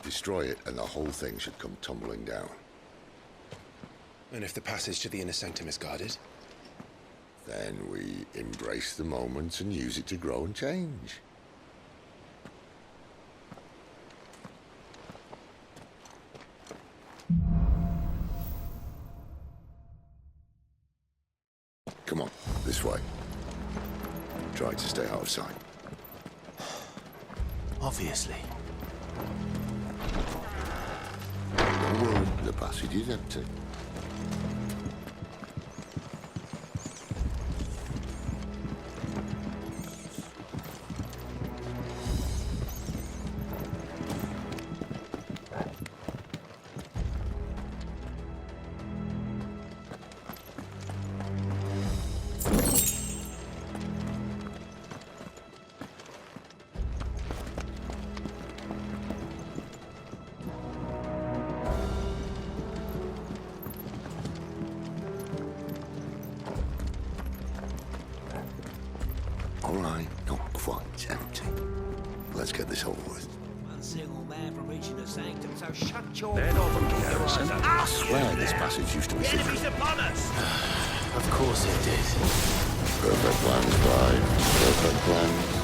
Destroy it and the whole thing should come tumbling down. And if the passage to the inner sanctum is guarded? Then we embrace the moment and use it to grow and change. Come on, this way. Try to stay out of sight. Obviously. Don't worry, the passage is empty. All right, not quite empty. Let's get this over with. One single man from reaching the sanctum, so shut your They're not from Garrison. I swear this passage used to be secret. enemy's upon us! Of course it did. Perfect plans, Clive. Perfect plans.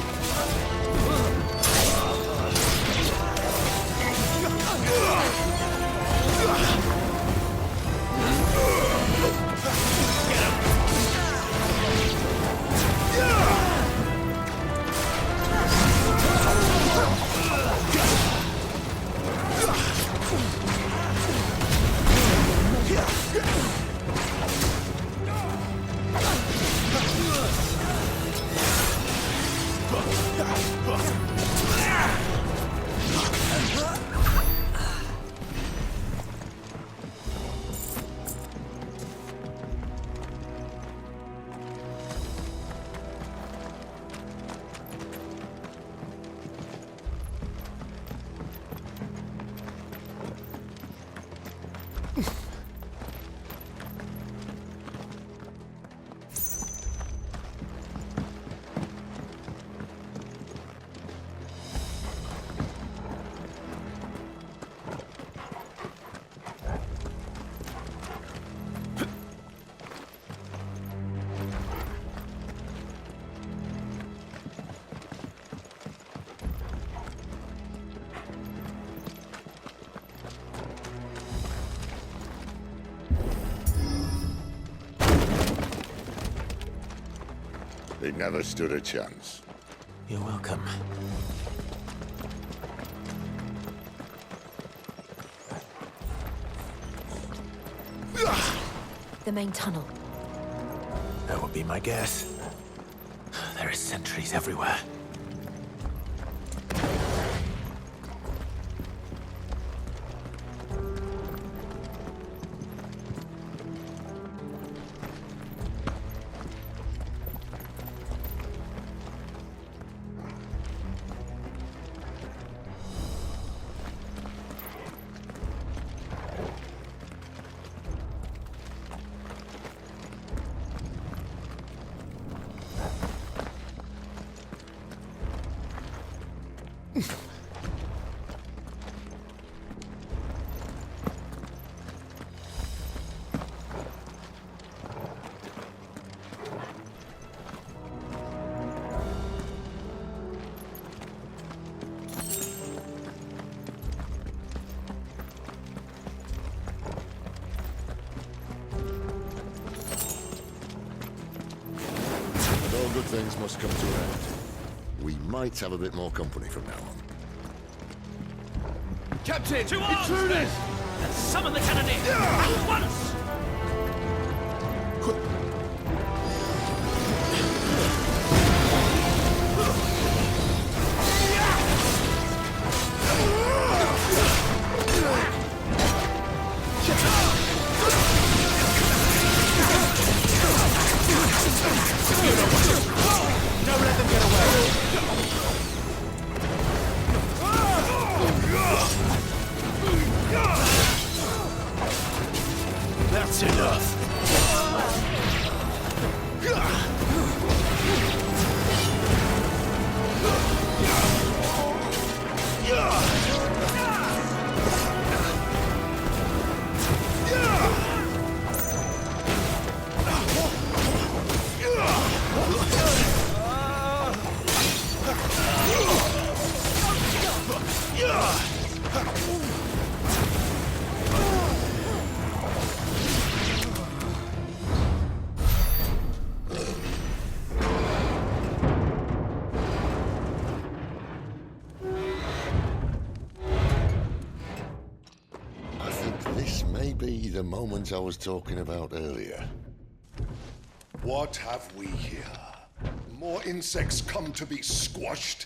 They never stood a chance. You're welcome. The main tunnel. That would be my guess. There are sentries everywhere. good things must come to an end. We might have a bit more company from now on. Captain! To arms! Intruders! And summon the cannoneer! At once! Don't let them get away! That's enough! The moment I was talking about earlier. What have we here? More insects come to be squashed?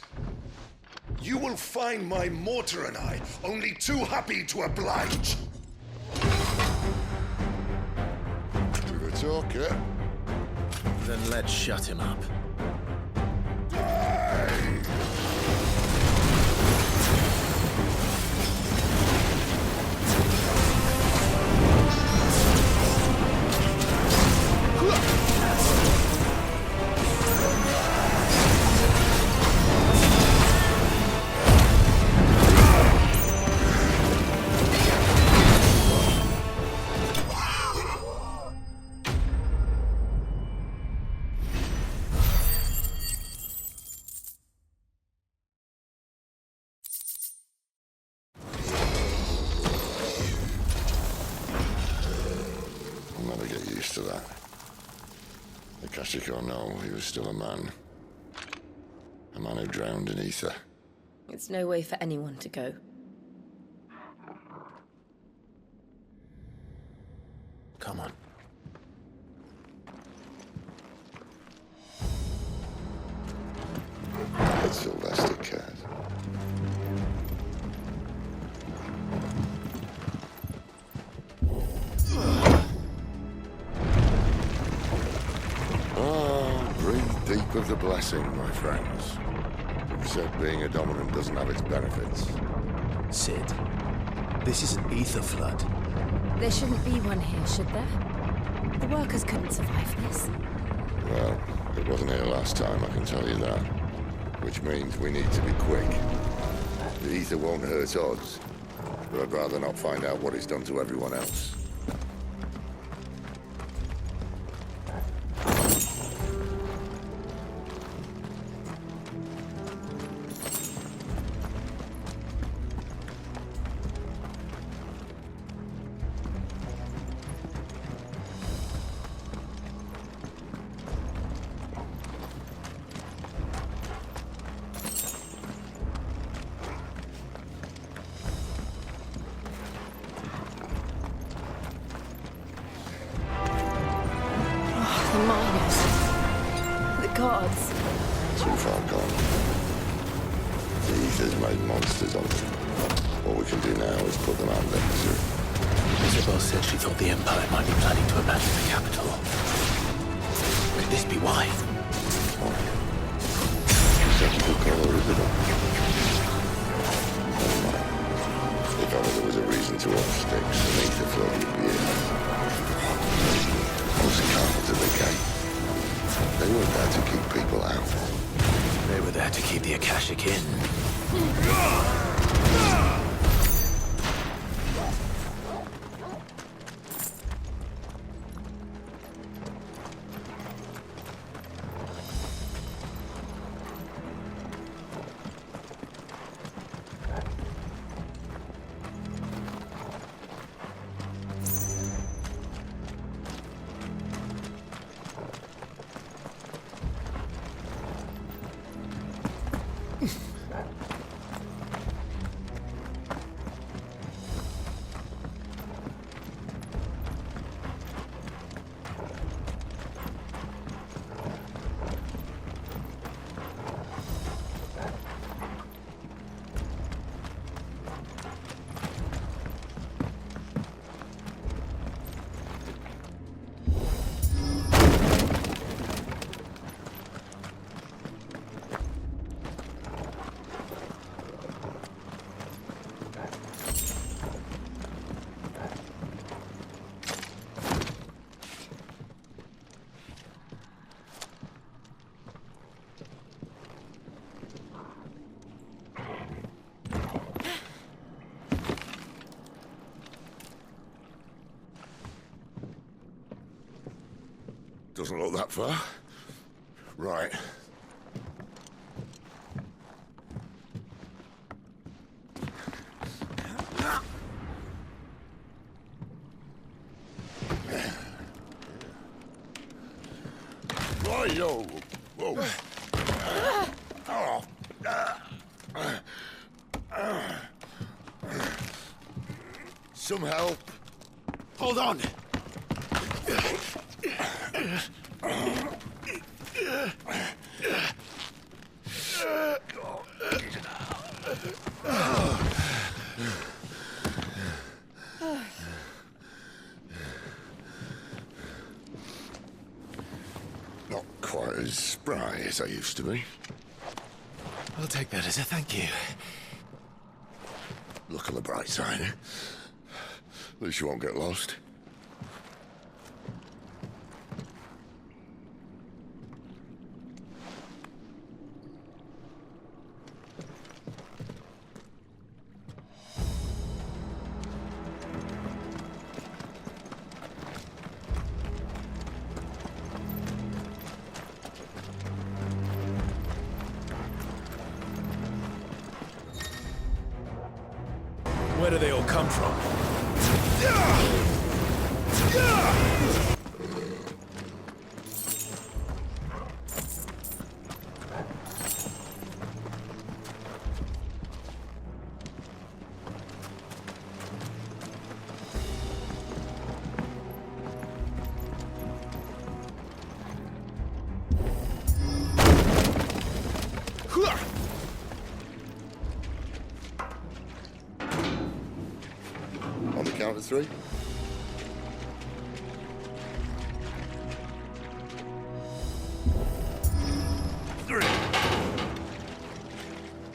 You will find my mortar and I only too happy to oblige. To the talker. Then let's shut him up. To that. Akashic or no, he was still a man. A man who drowned in ether. It's no way for anyone to go. Come on. It's Sylvester Cat. Deep of the blessing, my friends. Except being a dominant doesn't have its benefits. Sid, this is an ether flood. There shouldn't be one here, should there? The workers couldn't survive this. Well, it wasn't here last time, I can tell you that. Which means we need to be quick. The ether won't hurt us, but I'd rather not find out what it's done to everyone else. Too far gone. The ether's made monsters of them. What we can do now is put them out of their misery. Isabel said she thought the Empire might be planning to abandon the capital. Could this be why? If ever there was a reason to up sticks, an ether flood would be it. Most carpets at the gate. They weren't there to keep people out. They were there to keep the Akashic in. Doesn't look that far. Right. Right, yo. Whoa. Some help. Hold on. Not quite as spry as I used to be. I'll take that as a thank you. Look on the bright side, eh? At least you won't get lost. Where do they all come from? On the count of 3.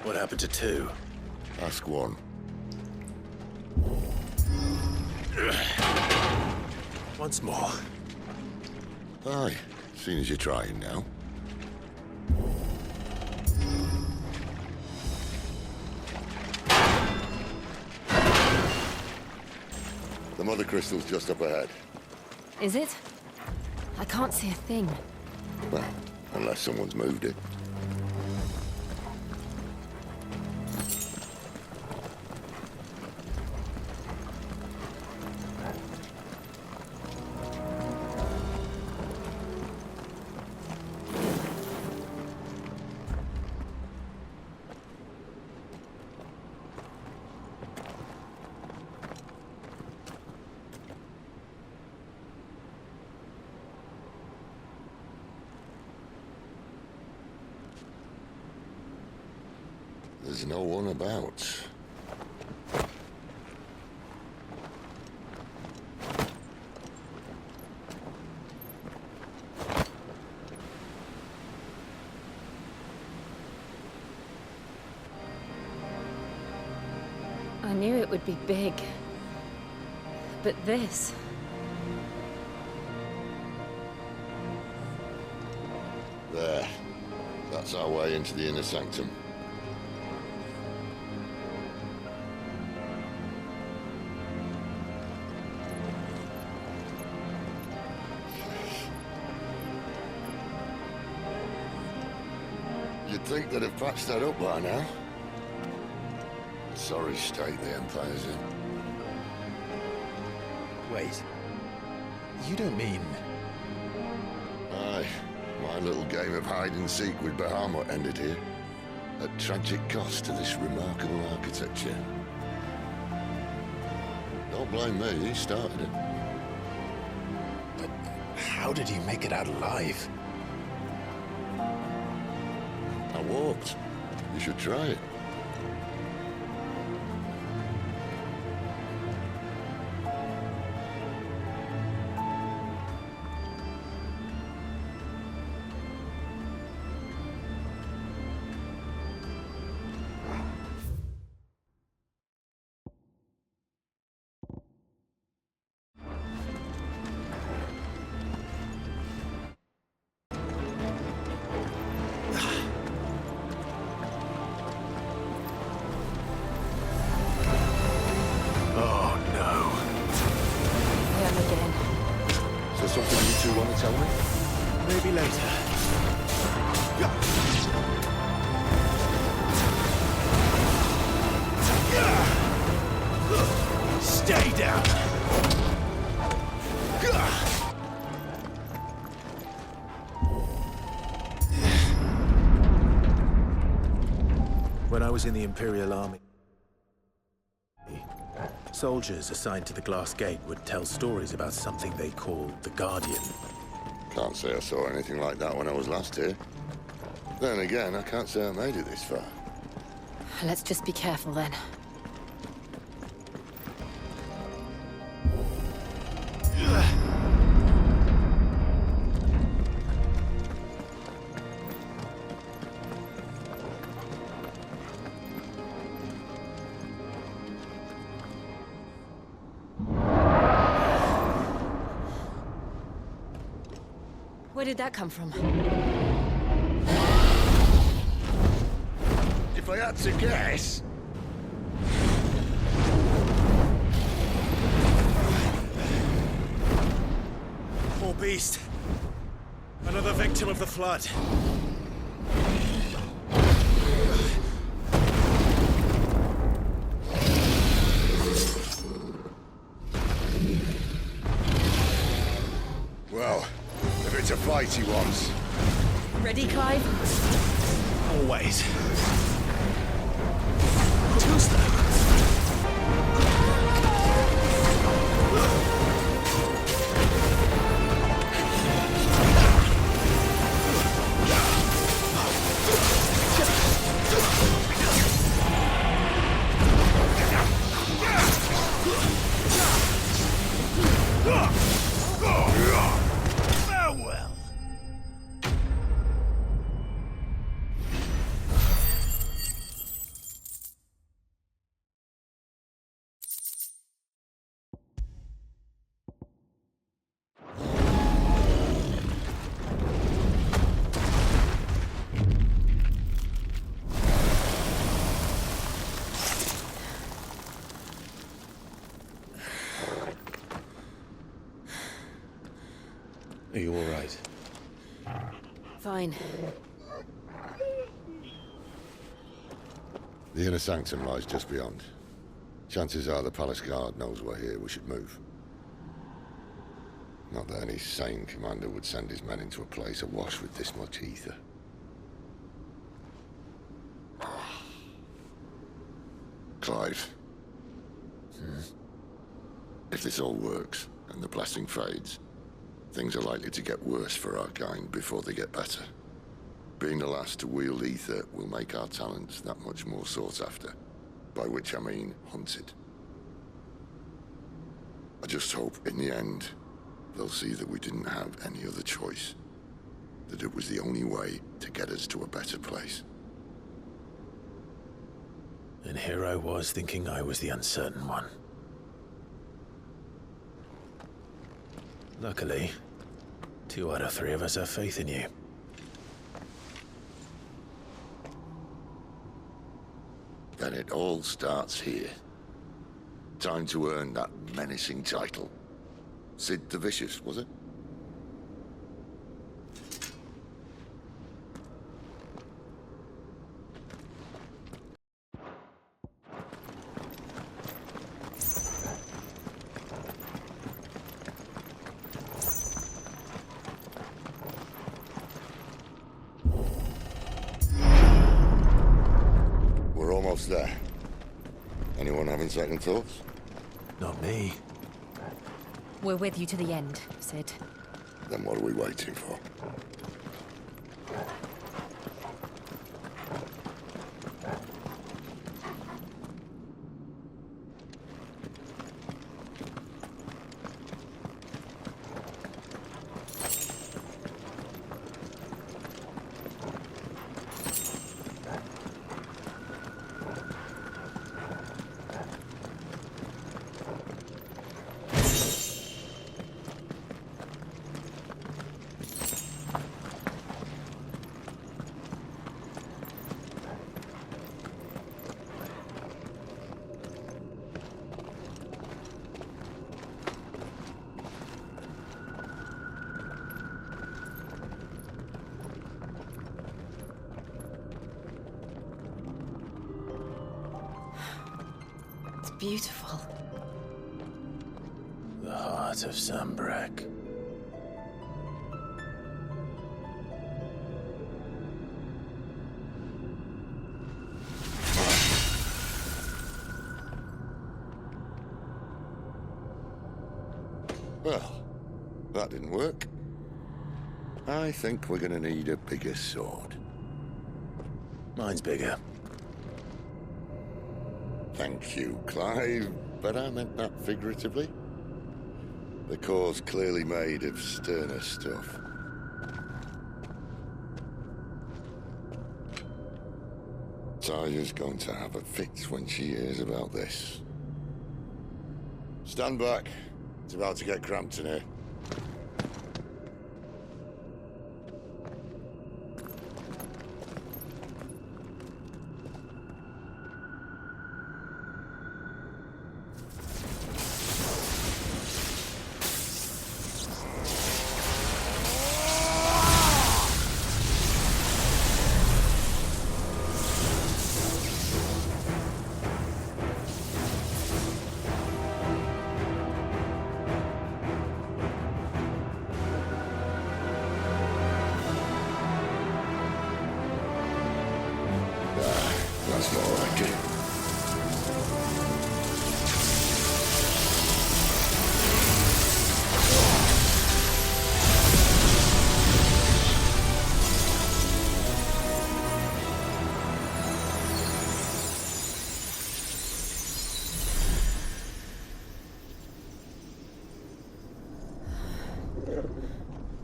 What happened to 2? Ask 1. Once more. Aye, seeing as you're trying now. The mother crystal's just up ahead. Is it? I can't see a thing. Well, unless someone's moved it. There's no one about. I knew it would be big. But this... There. That's our way into the inner sanctum. You'd think they'd have patched that up by now. Sorry state the Empire's in. Wait. You don't mean... Aye. My little game of hide-and-seek with Bahamut ended here. At tragic cost to this remarkable architecture. Don't blame me, he started it. But how did he make it out alive? I walked. You should try it. Something you two want to tell me? Maybe later. Stay down. When I was in the Imperial Army, soldiers assigned to the Glass Gate would tell stories about something they called the Guardian. Can't say I saw anything like that when I was last here. Then again, I can't say I made it this far. Let's just be careful then. Where did that come from? If I had to guess... Poor beast. Another victim of the flood. Well, if it's a fight he wants. Ready, Clive? Always. Who's that? Farewell. Are you all right? Fine. The inner sanctum lies just beyond. Chances are the palace guard knows we're here. We should move. Not that any sane commander would send his men into a place awash with this much ether. Clive. If this all works, and the blessing fades, things are likely to get worse for our kind before they get better. Being the last to wield ether will make our talents that much more sought after. By which I mean hunted. I just hope, in the end, they'll see that we didn't have any other choice. That it was the only way to get us to a better place. And here I was thinking I was the uncertain one. Luckily, 2 out of 3 of us have faith in you. Then it all starts here. Time to earn that menacing title. Sid the Vicious, was it? We're almost there. Anyone having second thoughts? Not me. We're with you to the end, Sid. Then what are we waiting for? beautiful. The heart of Zambrak. Well, that didn't work. I think we're gonna need a bigger sword. Mine's bigger. Thank you, Clive, but I meant that figuratively. The core's clearly made of sterner stuff. Taya's going to have a fit when she hears about this. Stand back. It's about to get cramped in here. That's more like it.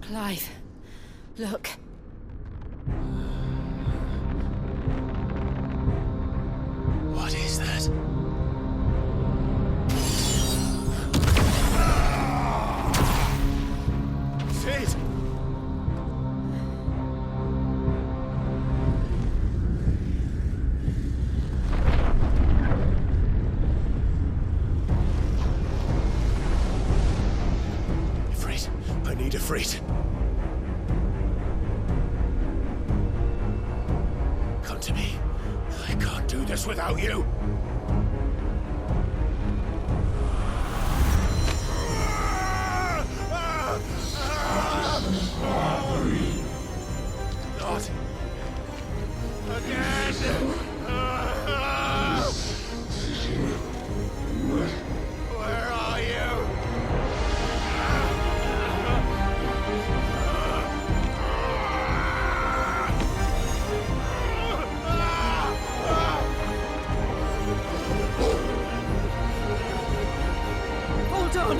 Clive, look. What is that? Sid! Ifrit, I need Ifrit. Come to me. I can't do this without you. Not again. Where are you? Hold on.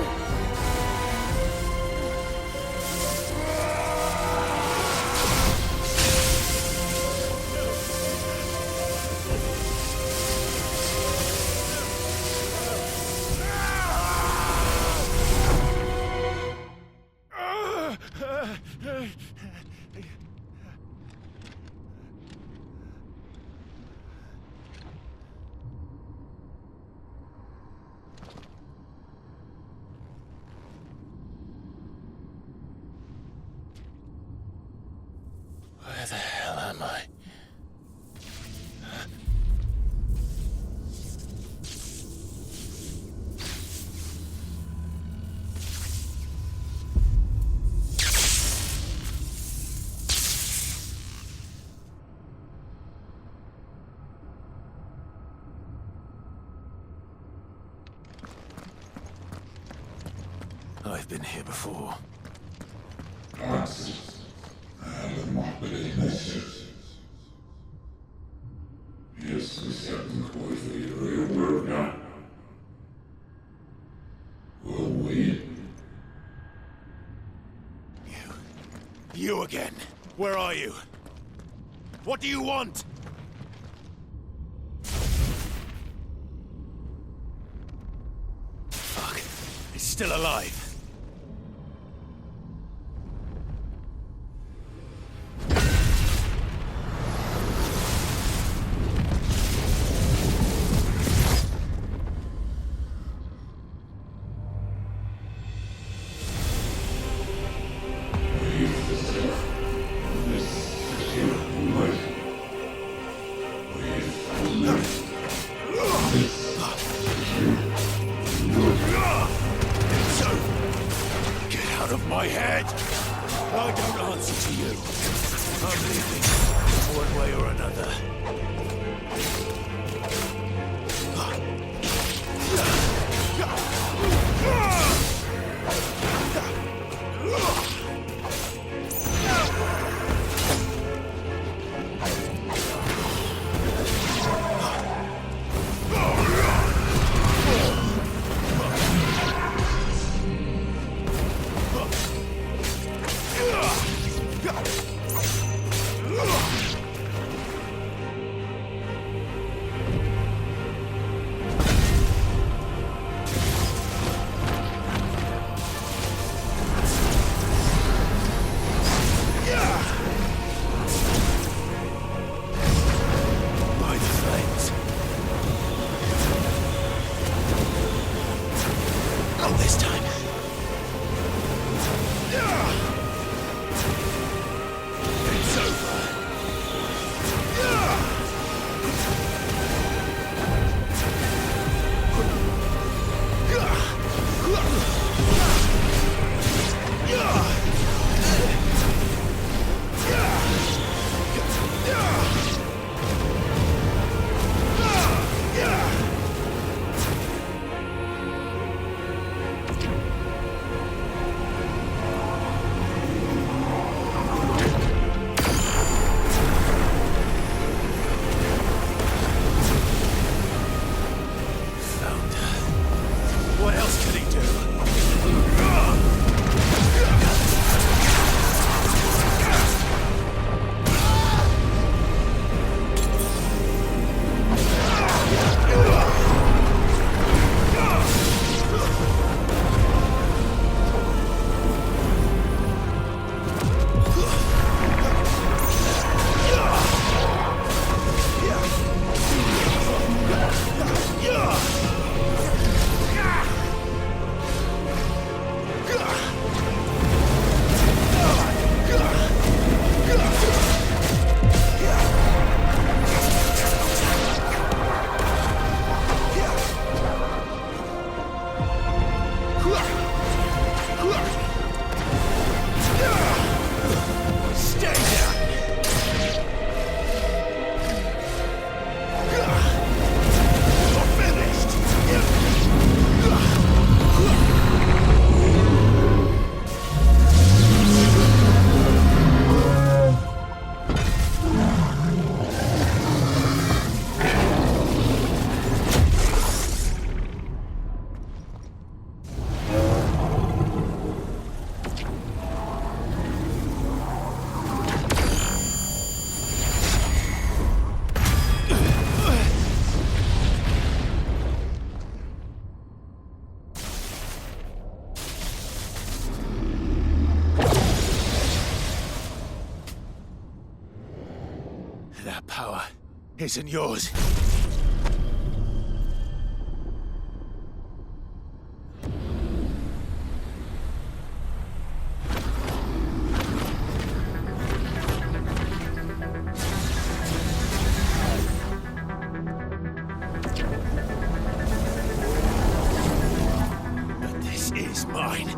Where the hell am I? I've been here before. You again. Where are you? What do you want? Fuck. It's still alive. out of my head! I don't answer to you. I'm leaving, one way or another. That power isn't yours. But this is mine.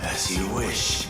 As you wish.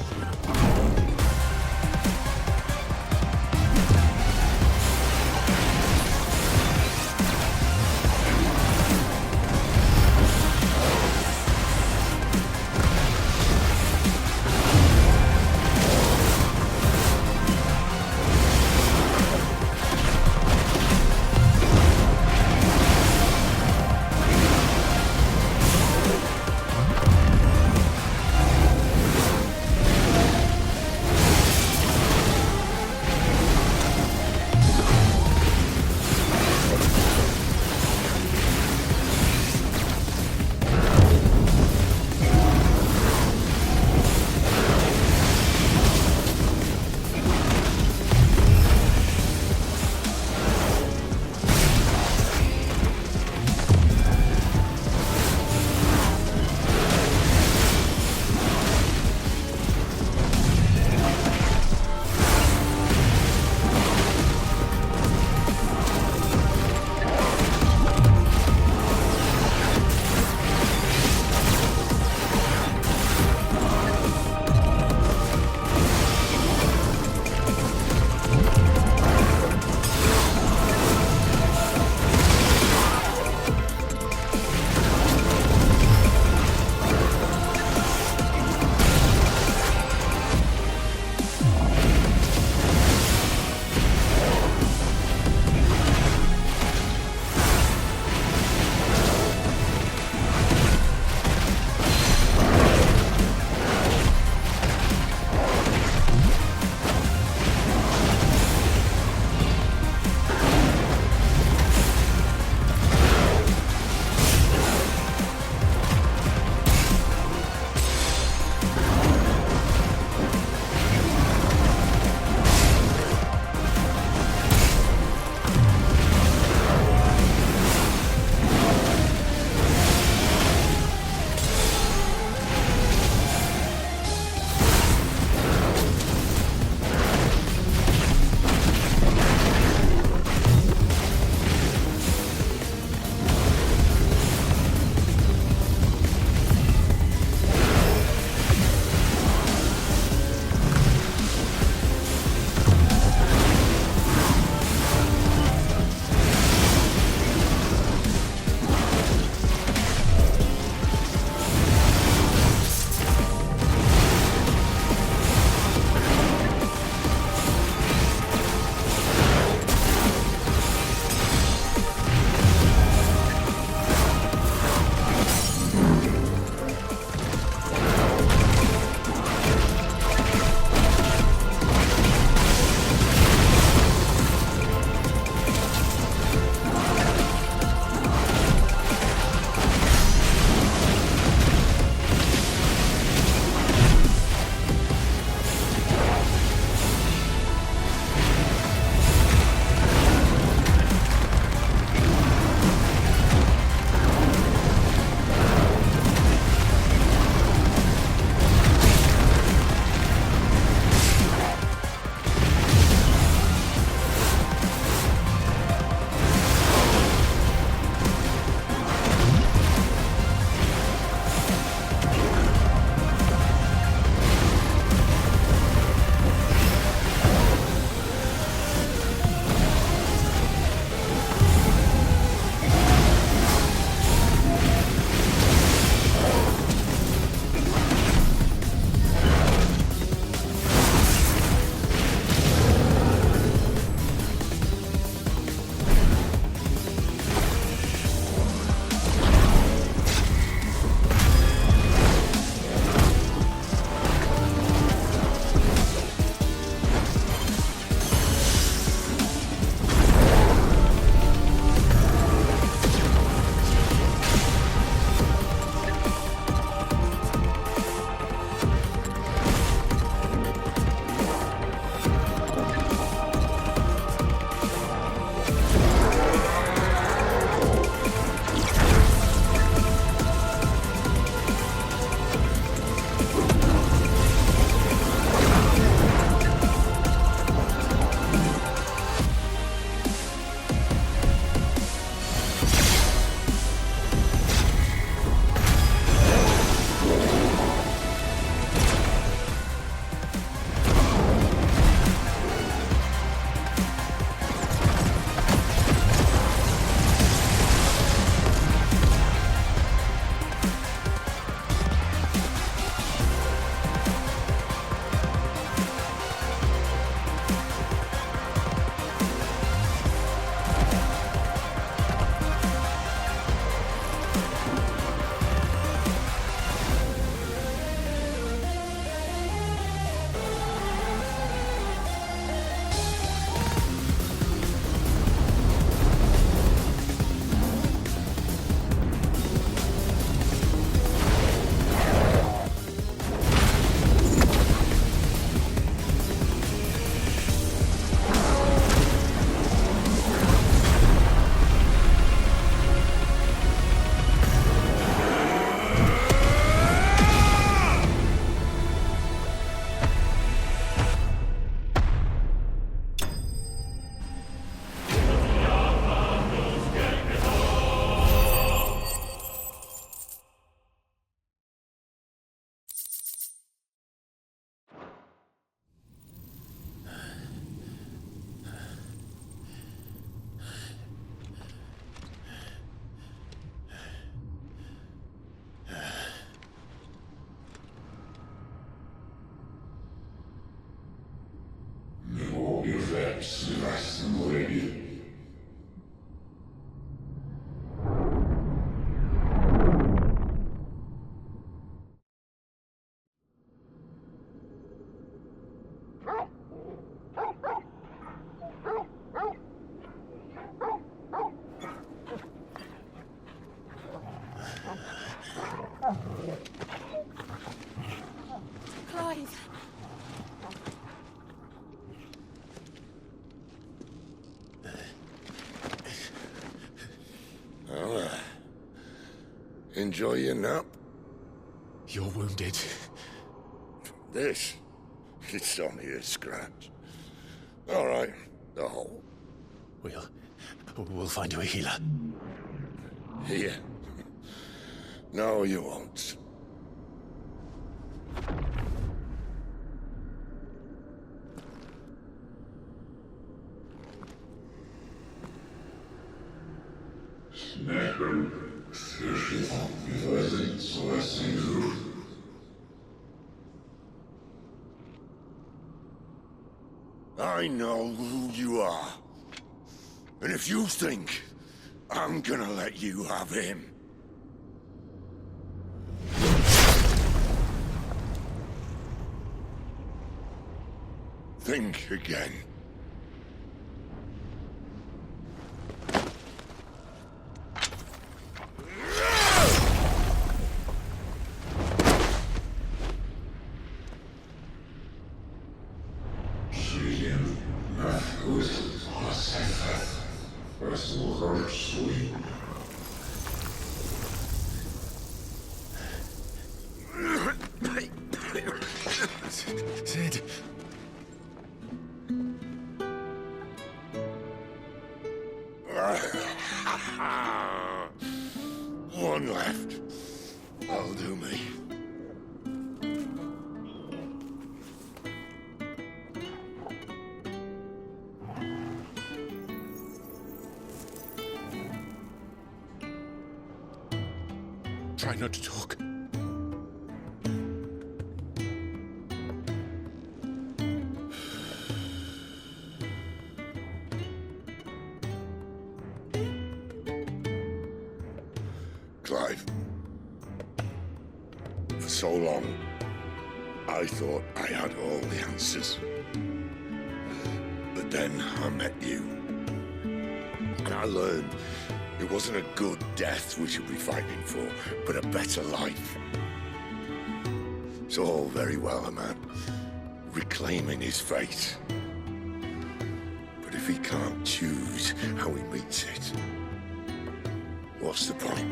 Well, enjoy your nap. You're wounded. This? It's only a scratch. All right, the hole. We'll find you a healer. Here? No, you won't. I know who you are. And if you think I'm gonna let you have him... think again. Sid. One left. That'll do me. Try not to talk. Clive. For so long, I thought I had all the answers. But then I met you. And I learned it wasn't a good death we should be fighting for, but a better life. It's all very well, a man reclaiming his fate. But if he can't choose how he meets it, what's the point?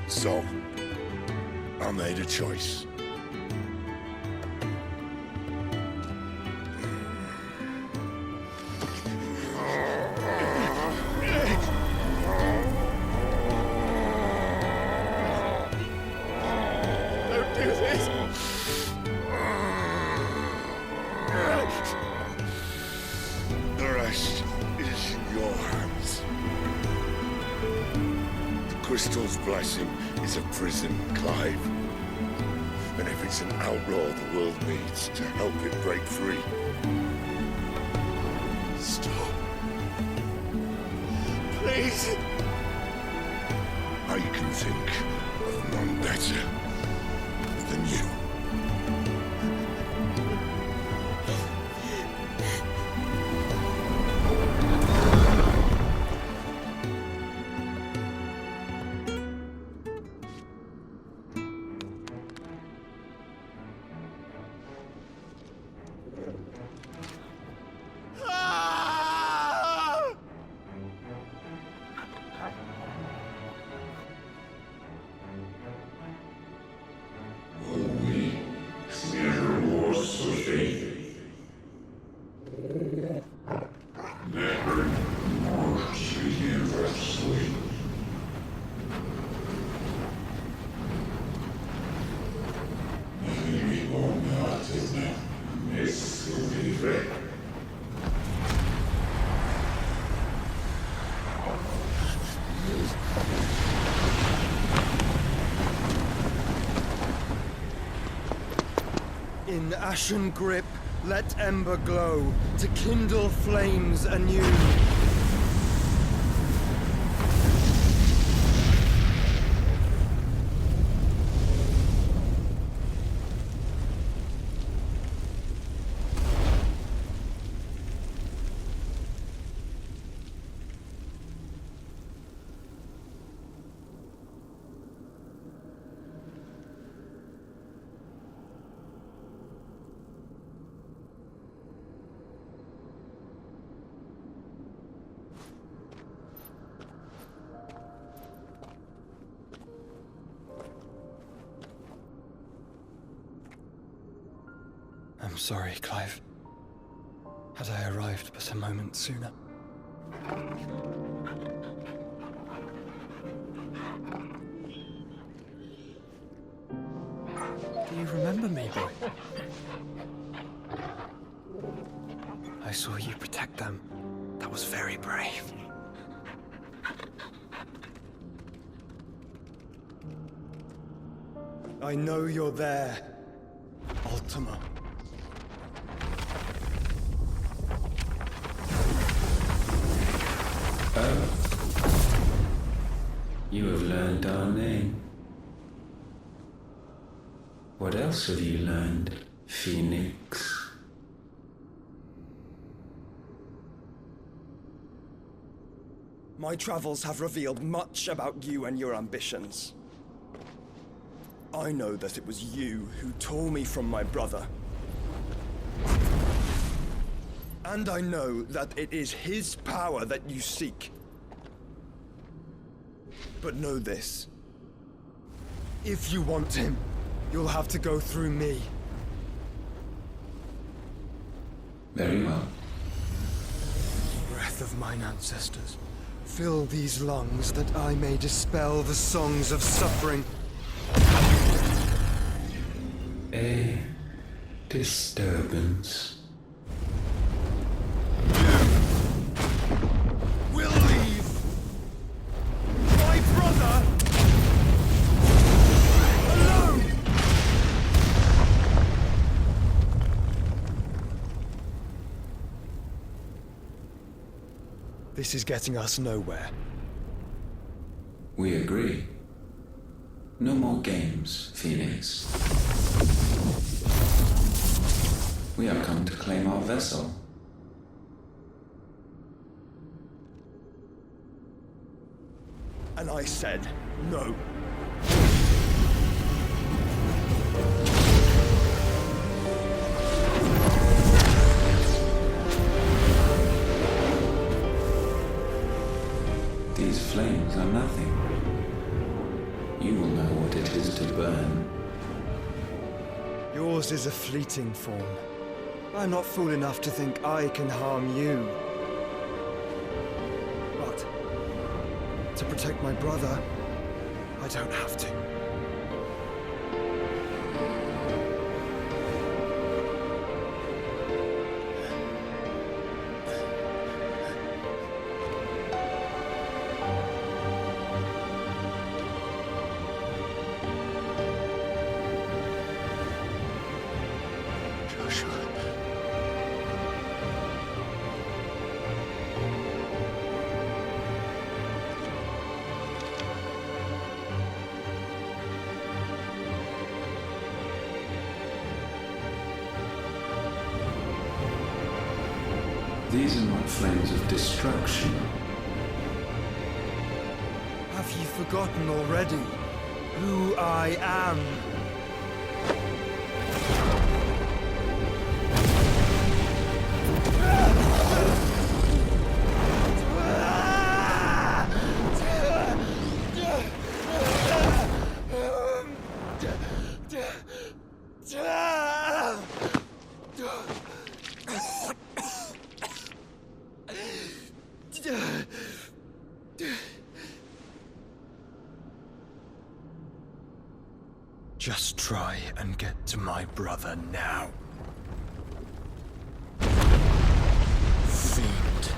So, I made a choice. Don't do this! The rest is in your hands. The crystal's blessing is a prison, Clive. And if it's an outlaw the world needs to help it break free. Stop. Please. I can think of none better than you. In ashen grip, let ember glow, to kindle flames anew. I'm sorry, Clive. Had I arrived but a moment sooner. Do you remember me, boy? I saw you protect them. That was very brave. I know you're there, Ultima. Oh. You have learned our name. What else have you learned, Phoenix? My travels have revealed much about you and your ambitions. I know that it was you who tore me from my brother. And I know that it is his power that you seek. But know this. If you want him, you'll have to go through me. Very well. Breath of mine ancestors, fill these lungs that I may dispel the songs of suffering. A disturbance. We'll leave my brother alone! This is getting us nowhere. We agree. No more games, Phoenix. We have come to claim our vessel. And I said no. These flames are nothing. You will know what it is to burn. Yours is a fleeting form. I'm not fool enough to think I can harm you. But to protect my brother, I don't have to. These are not flames of destruction. Have you forgotten already who I am? Just try and get to my brother now. Fiend.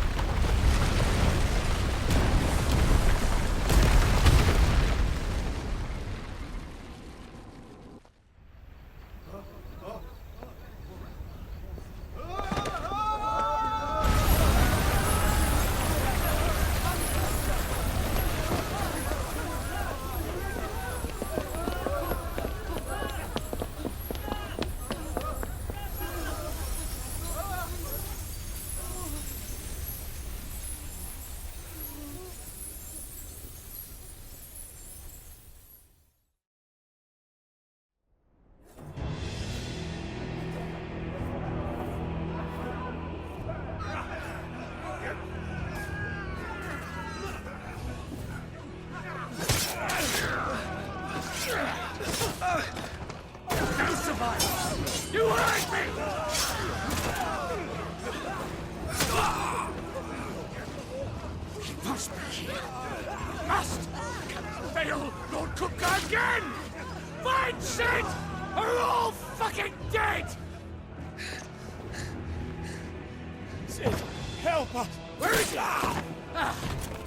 Sid, help us! Where is he?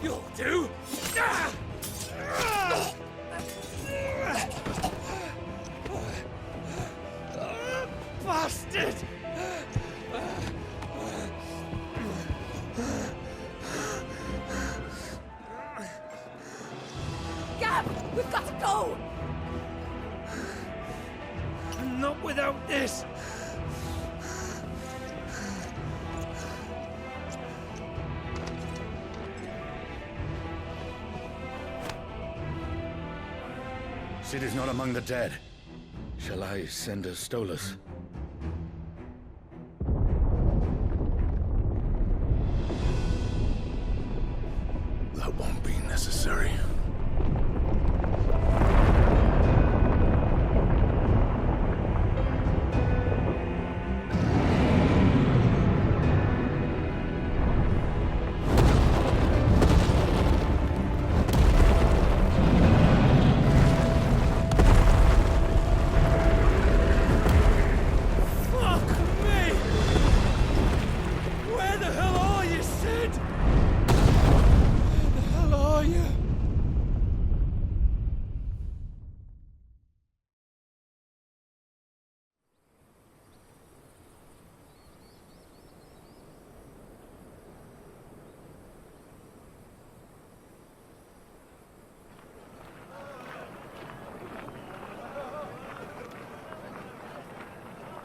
You'll do! Bastard! Gab, we've got to go! Not without this! Sid is not among the dead. Shall I send a Stolas? That won't be necessary.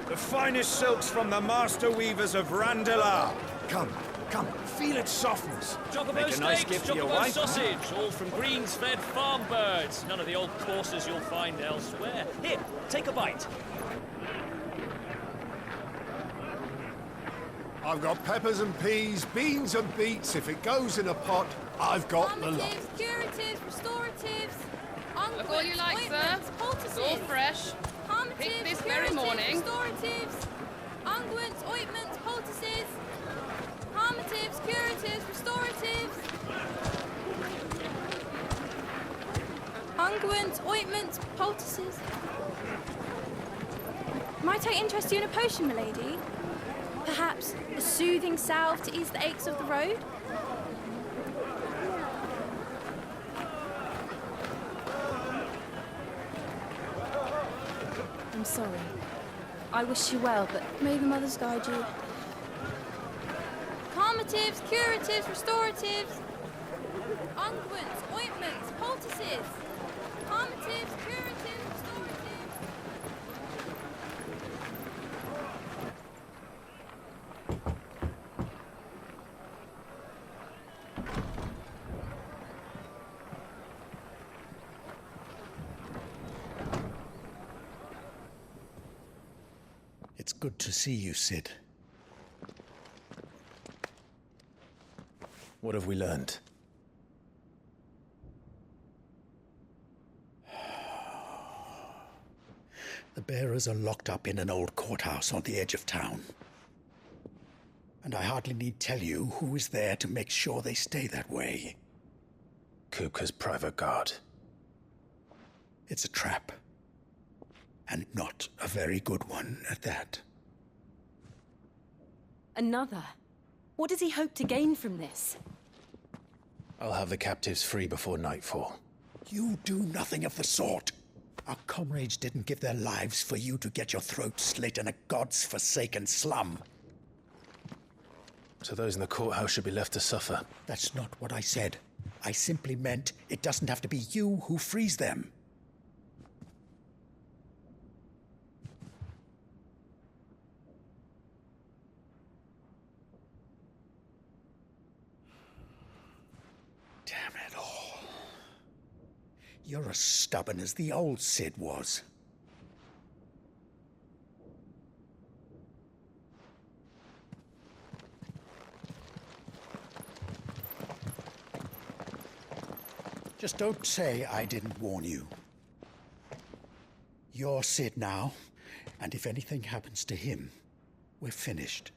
The finest silks from the master weavers of Randalar. Come, come, feel its softness. Chocobo Make a nice steaks, gift for your chocobo wife. sausage, all from greens-fed farm birds. None of the old courses you'll find elsewhere. Here, take a bite. I've got peppers and peas, beans and beets. If it goes in a pot, I've got the lot. Curatives, restoratives, Look all you like, sir. It's all fresh. Picked this very morning. Restoratives, unguents, ointments, poultices, harmatives, curatives, restoratives, unguents, ointments, poultices. Might I interest you in a potion, milady? Perhaps a soothing salve to ease the aches of the road? I'm sorry. I wish you well, but may the mothers guide you. Calmatives, curatives, restoratives, unguents, ointments, poultices, calmatives, curatives, restoratives. It's good to see you, Sid. What have we learned? The bearers are locked up in an old courthouse on the edge of town. And I hardly need tell you who is there to make sure they stay that way. Kupka's private guard. It's a trap. And not a very good one at that. Another? What does he hope to gain from this? I'll have the captives free before nightfall. You do nothing of the sort. Our comrades didn't give their lives for you to get your throat slit in a god's forsaken slum. So those in the courthouse should be left to suffer. That's not what I said. I simply meant it doesn't have to be you who frees them. Damn it all. You're as stubborn as the old Sid was. Just don't say I didn't warn you. You're Sid now, and if anything happens to him, we're finished.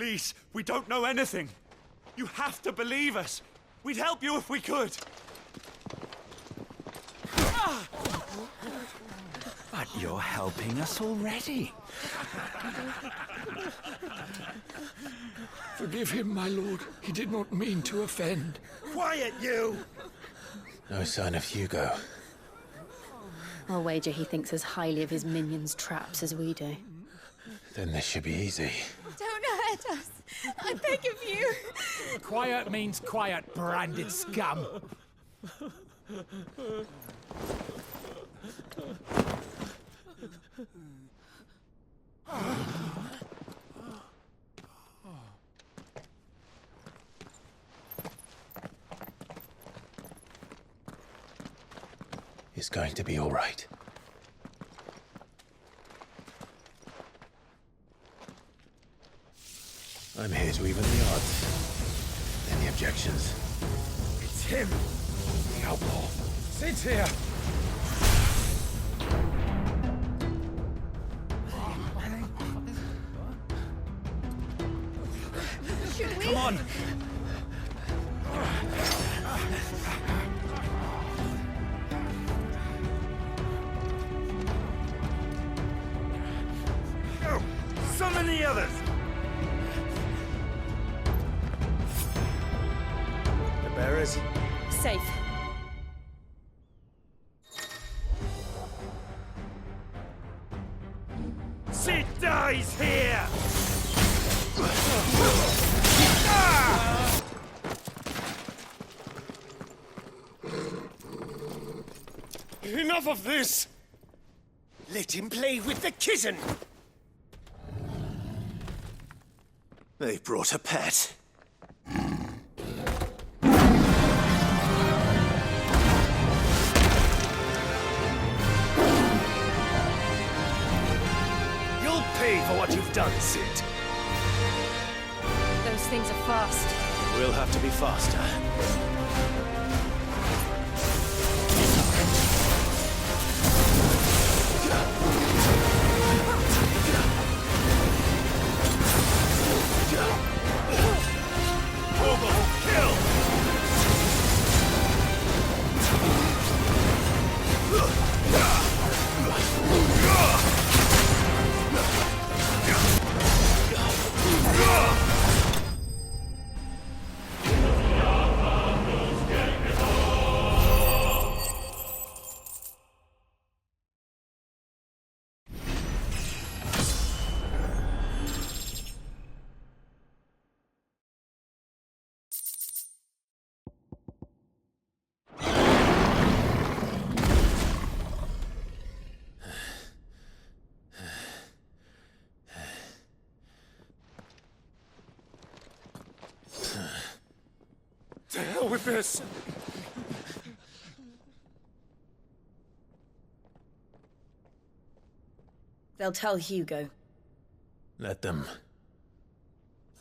Please, we don't know anything. You have to believe us. We'd help you if we could. But you're helping us already. Forgive him, my lord. He did not mean to offend. Quiet, you! No sign of Hugo. I'll wager he thinks as highly of his minions' traps as we do. Then this should be easy. Don't hurt us. I beg of you. Quiet means quiet, branded scum. It's going to be all right. I'm here to even the odds. Any objections? It's him, the outlaw. Sit here. Should we? Come on. Go! Summon the others! The bearers? Safe. Sid dies here! Enough of this! Let him play with the kitten! They brought a pet. You'll pay for what you've done, Sid. Those things are fast. We'll have to be faster. To hell with this! They'll tell Hugo. Let them.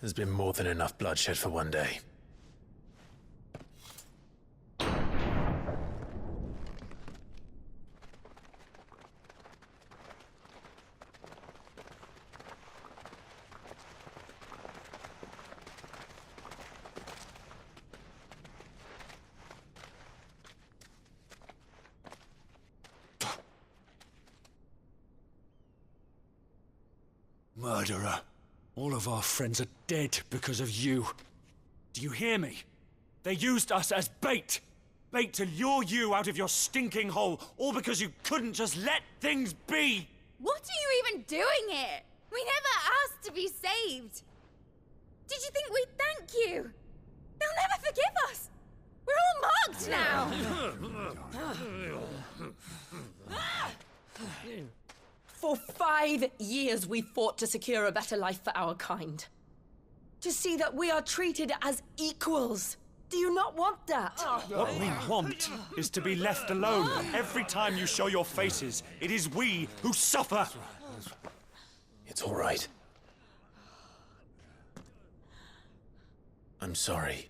There's been more than enough bloodshed for one day. Murderer. All of our friends are dead because of you. Do you hear me? They used us as bait. Bait to lure you out of your stinking hole, all because you couldn't just let things be. What are you even doing here? We never asked to be saved. Did you think we'd thank you? They'll never forgive us. We're all marked now. For 5 years we fought to secure a better life for our kind. To see that we are treated as equals. Do you not want that? What we want is to be left alone. Every time you show your faces, it is we who suffer. It's all right. I'm sorry.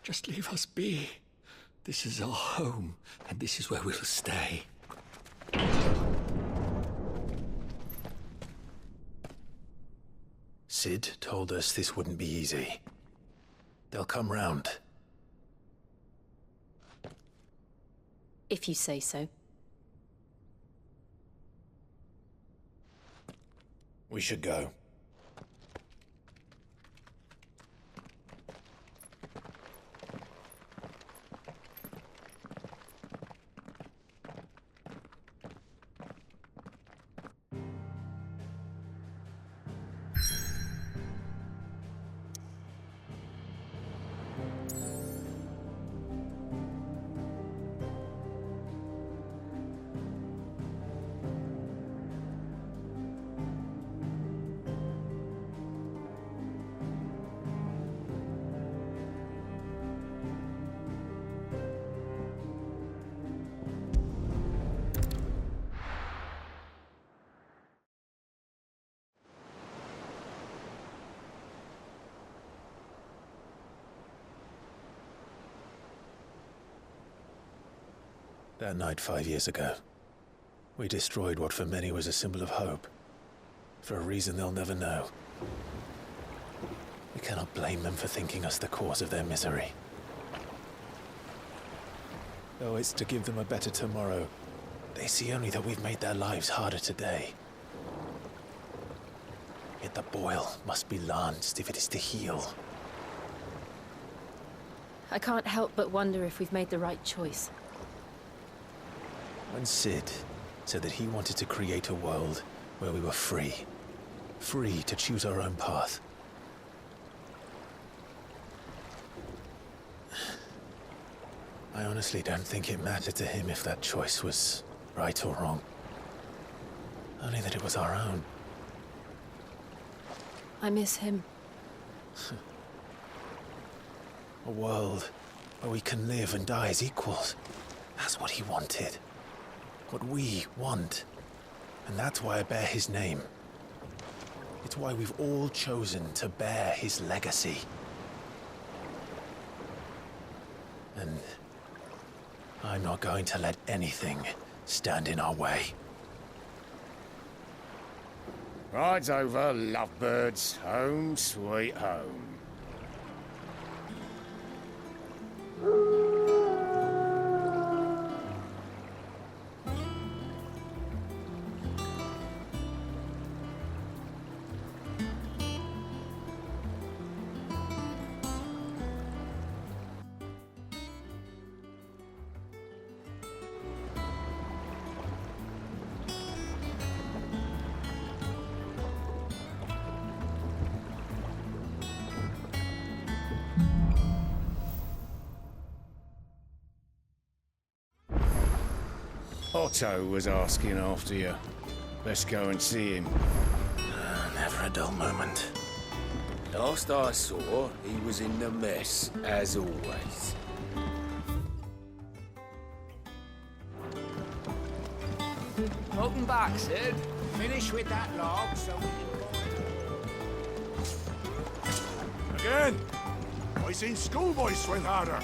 Just leave us be. This is our home, and this is where we'll stay. Sid told us this wouldn't be easy. They'll come round. If you say so. We should go. That night 5 years ago, we destroyed what for many was a symbol of hope, for a reason they'll never know. We cannot blame them for thinking us the cause of their misery. Though it's to give them a better tomorrow, they see only that we've made their lives harder today. Yet the boil must be lanced if it is to heal. I can't help but wonder if we've made the right choice. When Sid said that he wanted to create a world where we were free to choose our own path. I honestly don't think it mattered to him if that choice was right or wrong. Only that it was our own. I miss him. A world where we can live and die as equals. That's what he wanted. What we want. And that's why I bear his name. It's why we've all chosen to bear his legacy. And I'm not going to let anything stand in our way. Rides over, lovebirds. Home, sweet home. Otto was asking after you. Let's go and see him. Never a dull moment. Last I saw, he was in the mess, as always. Welcome back, Sid. Finish with that log so we can... Again! I seen schoolboys swing harder.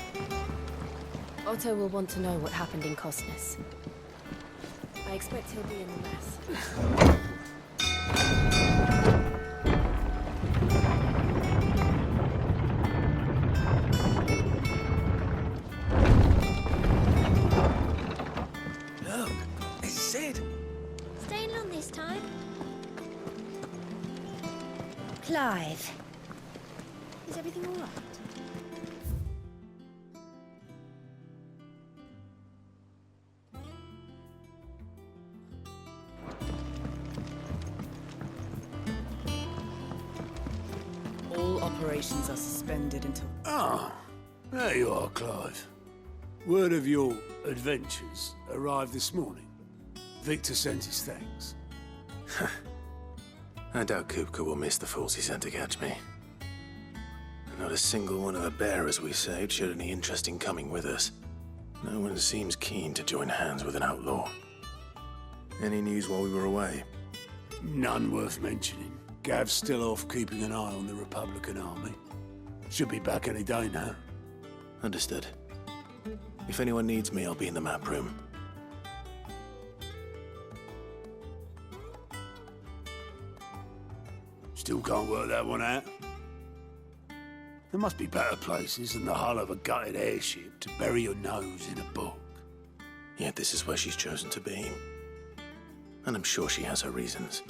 Otto will want to know what happened in Cosness. I expect he'll be in the mess. Look, it's Sid. Staying long this time? Clive. Is everything all right? Operations are suspended until... Ah, there you are, Clive. Word of your adventures arrived this morning. Victor sent his thanks. I doubt Kupka will miss the fools he sent to catch me. Not a single one of the bearers we saved showed any interest in coming with us. No one seems keen to join hands with an outlaw. Any news while we were away? None worth mentioning. Gav's still off keeping an eye on the Republican army. Should be back any day now. Understood. If anyone needs me, I'll be in the map room. Still can't work that one out? There must be better places than the hull of a gutted airship to bury your nose in a book. Yet this is where she's chosen to be. And I'm sure she has her reasons.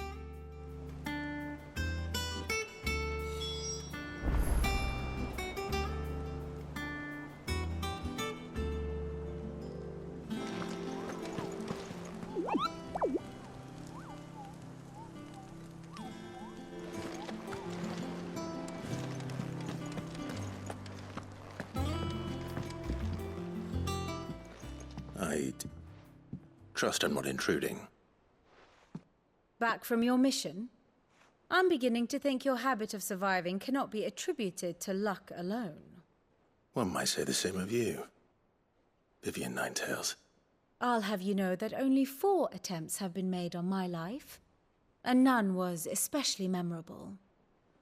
I'd trust I'm not intruding. Back from your mission? I'm beginning to think your habit of surviving cannot be attributed to luck alone. One might say the same of you, Vivian Ninetails. I'll have you know that only 4 attempts have been made on my life, and none was especially memorable.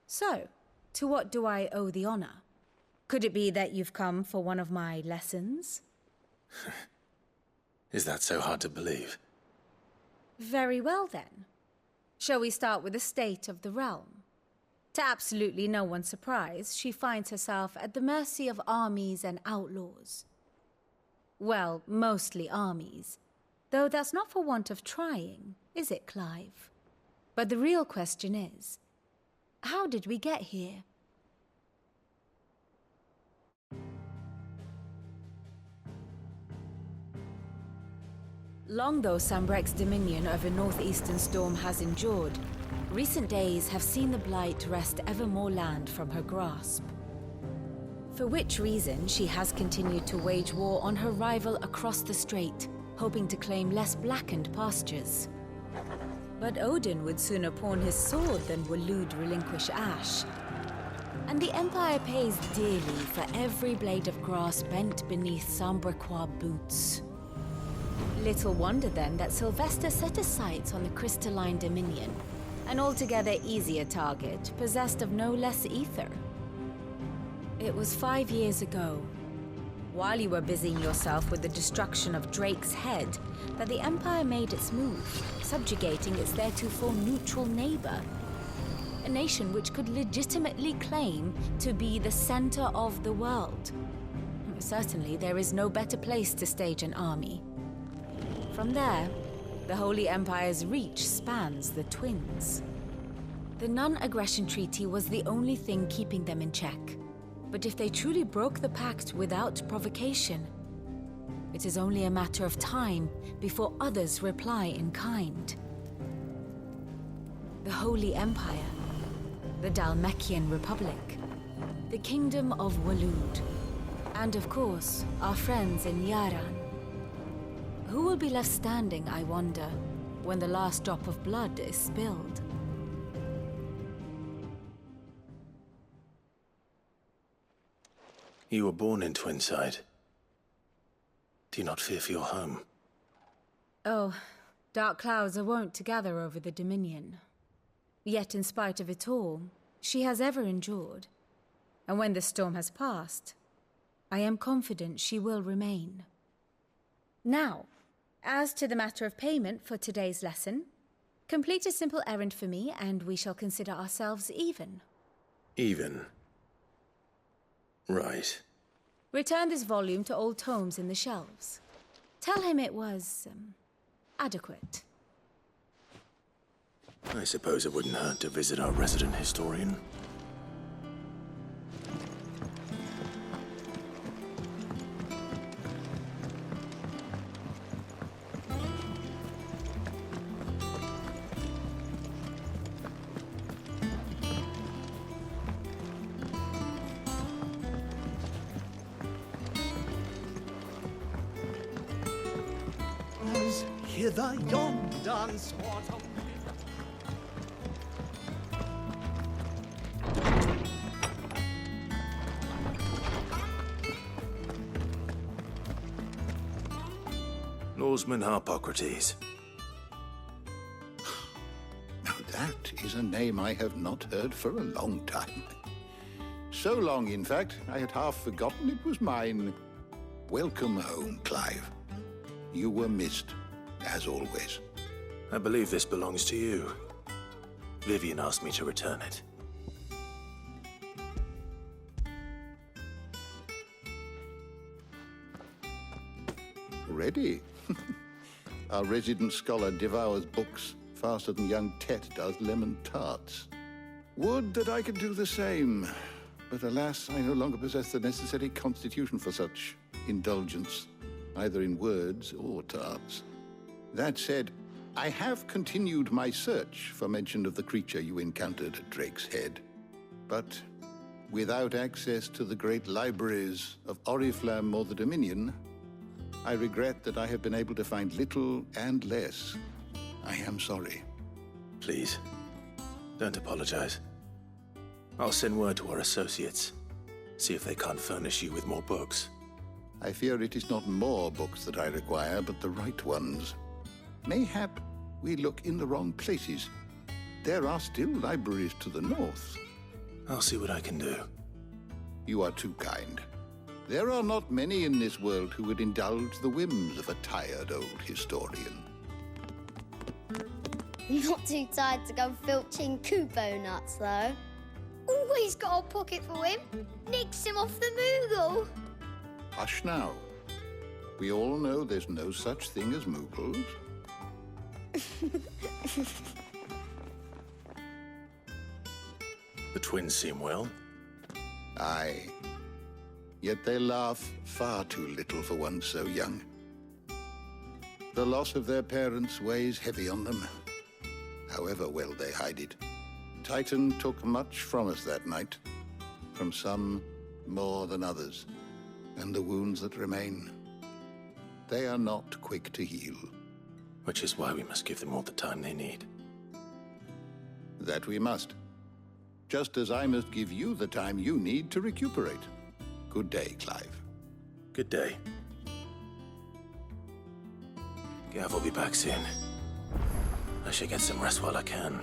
So, to what do I owe the honor? Could it be that you've come for one of my lessons? Is that so hard to believe? Very well, then. Shall we start with the state of the realm? To absolutely no one's surprise, she finds herself at the mercy of armies and outlaws. Well, mostly armies. Though that's not for want of trying, is it, Clive? But the real question is, how did we get here? Long though Sambrek's dominion over northeastern Storm has endured, recent days have seen the Blight wrest ever more land from her grasp. For which reason she has continued to wage war on her rival across the strait, hoping to claim less blackened pastures. But Odin would sooner pawn his sword than Waloed relinquish Ash. And the Empire pays dearly for every blade of grass bent beneath Sambrequois boots. Little wonder then that Sylvester set his sights on the crystalline dominion, an altogether easier target, possessed of no less ether. It was 5 years ago, while you were busying yourself with the destruction of Drake's head, that the Empire made its move, subjugating its theretofore neutral neighbor. A nation which could legitimately claim to be the center of the world. Certainly, there is no better place to stage an army. From there, the Holy Empire's reach spans the Twins. The non-aggression treaty was the only thing keeping them in check. But if they truly broke the pact without provocation, it is only a matter of time before others reply in kind. The Holy Empire, the Dhalmekian Republic, the Kingdom of Waloed, and of course, our friends in Yaran. Who will be left standing, I wonder, when the last drop of blood is spilled? You were born in Twinside. Do you not fear for your home? Oh, dark clouds are wont to gather over the Dominion. Yet in spite of it all, she has ever endured. And when the storm has passed, I am confident she will remain. Now, as to the matter of payment for today's lesson, complete a simple errand for me and we shall consider ourselves even. Even? Right. Return this volume to old tomes in the shelves. Tell him it was, adequate. I suppose it wouldn't hurt to visit our resident historian. Hither yonder squat on Norseman Harpocrates. Now that is a name I have not heard for a long time. So long, in fact, I had half forgotten it was mine. Welcome home, Clive. You were missed, as always. I believe this belongs to you. Vivian asked me to return it. Ready? Our resident scholar devours books faster than young Tet does lemon tarts. Would that I could do the same. But alas, I no longer possess the necessary constitution for such indulgence, either in words or tarts. That said, I have continued my search for mention of the creature you encountered at Drake's Head. But without access to the great libraries of Oriflamme or the Dominion, I regret that I have been able to find little and less. I am sorry. Please, don't apologize. I'll send word to our associates. See if they can't furnish you with more books. I fear it is not more books that I require, but the right ones. Mayhap we look in the wrong places. There are still libraries to the north. I'll see what I can do. You are too kind. There are not many in this world who would indulge the whims of a tired old historian. Not too tired to go filching Kubo nuts, though. Always got a pocket for him. Nicks him off the Moogle. Hush now. We all know there's no such thing as Moogles. The twins seem well. Aye. Yet they laugh far too little for one so young. The loss of their parents weighs heavy on them, however well they hide it. Titan took much from us that night, from some more than others, and the wounds that remain, they are not quick to heal. Which is why we must give them all the time they need. That we must. Just as I must give you the time you need to recuperate. Good day, Clive. Good day. Gav will be back soon. I should get some rest while I can.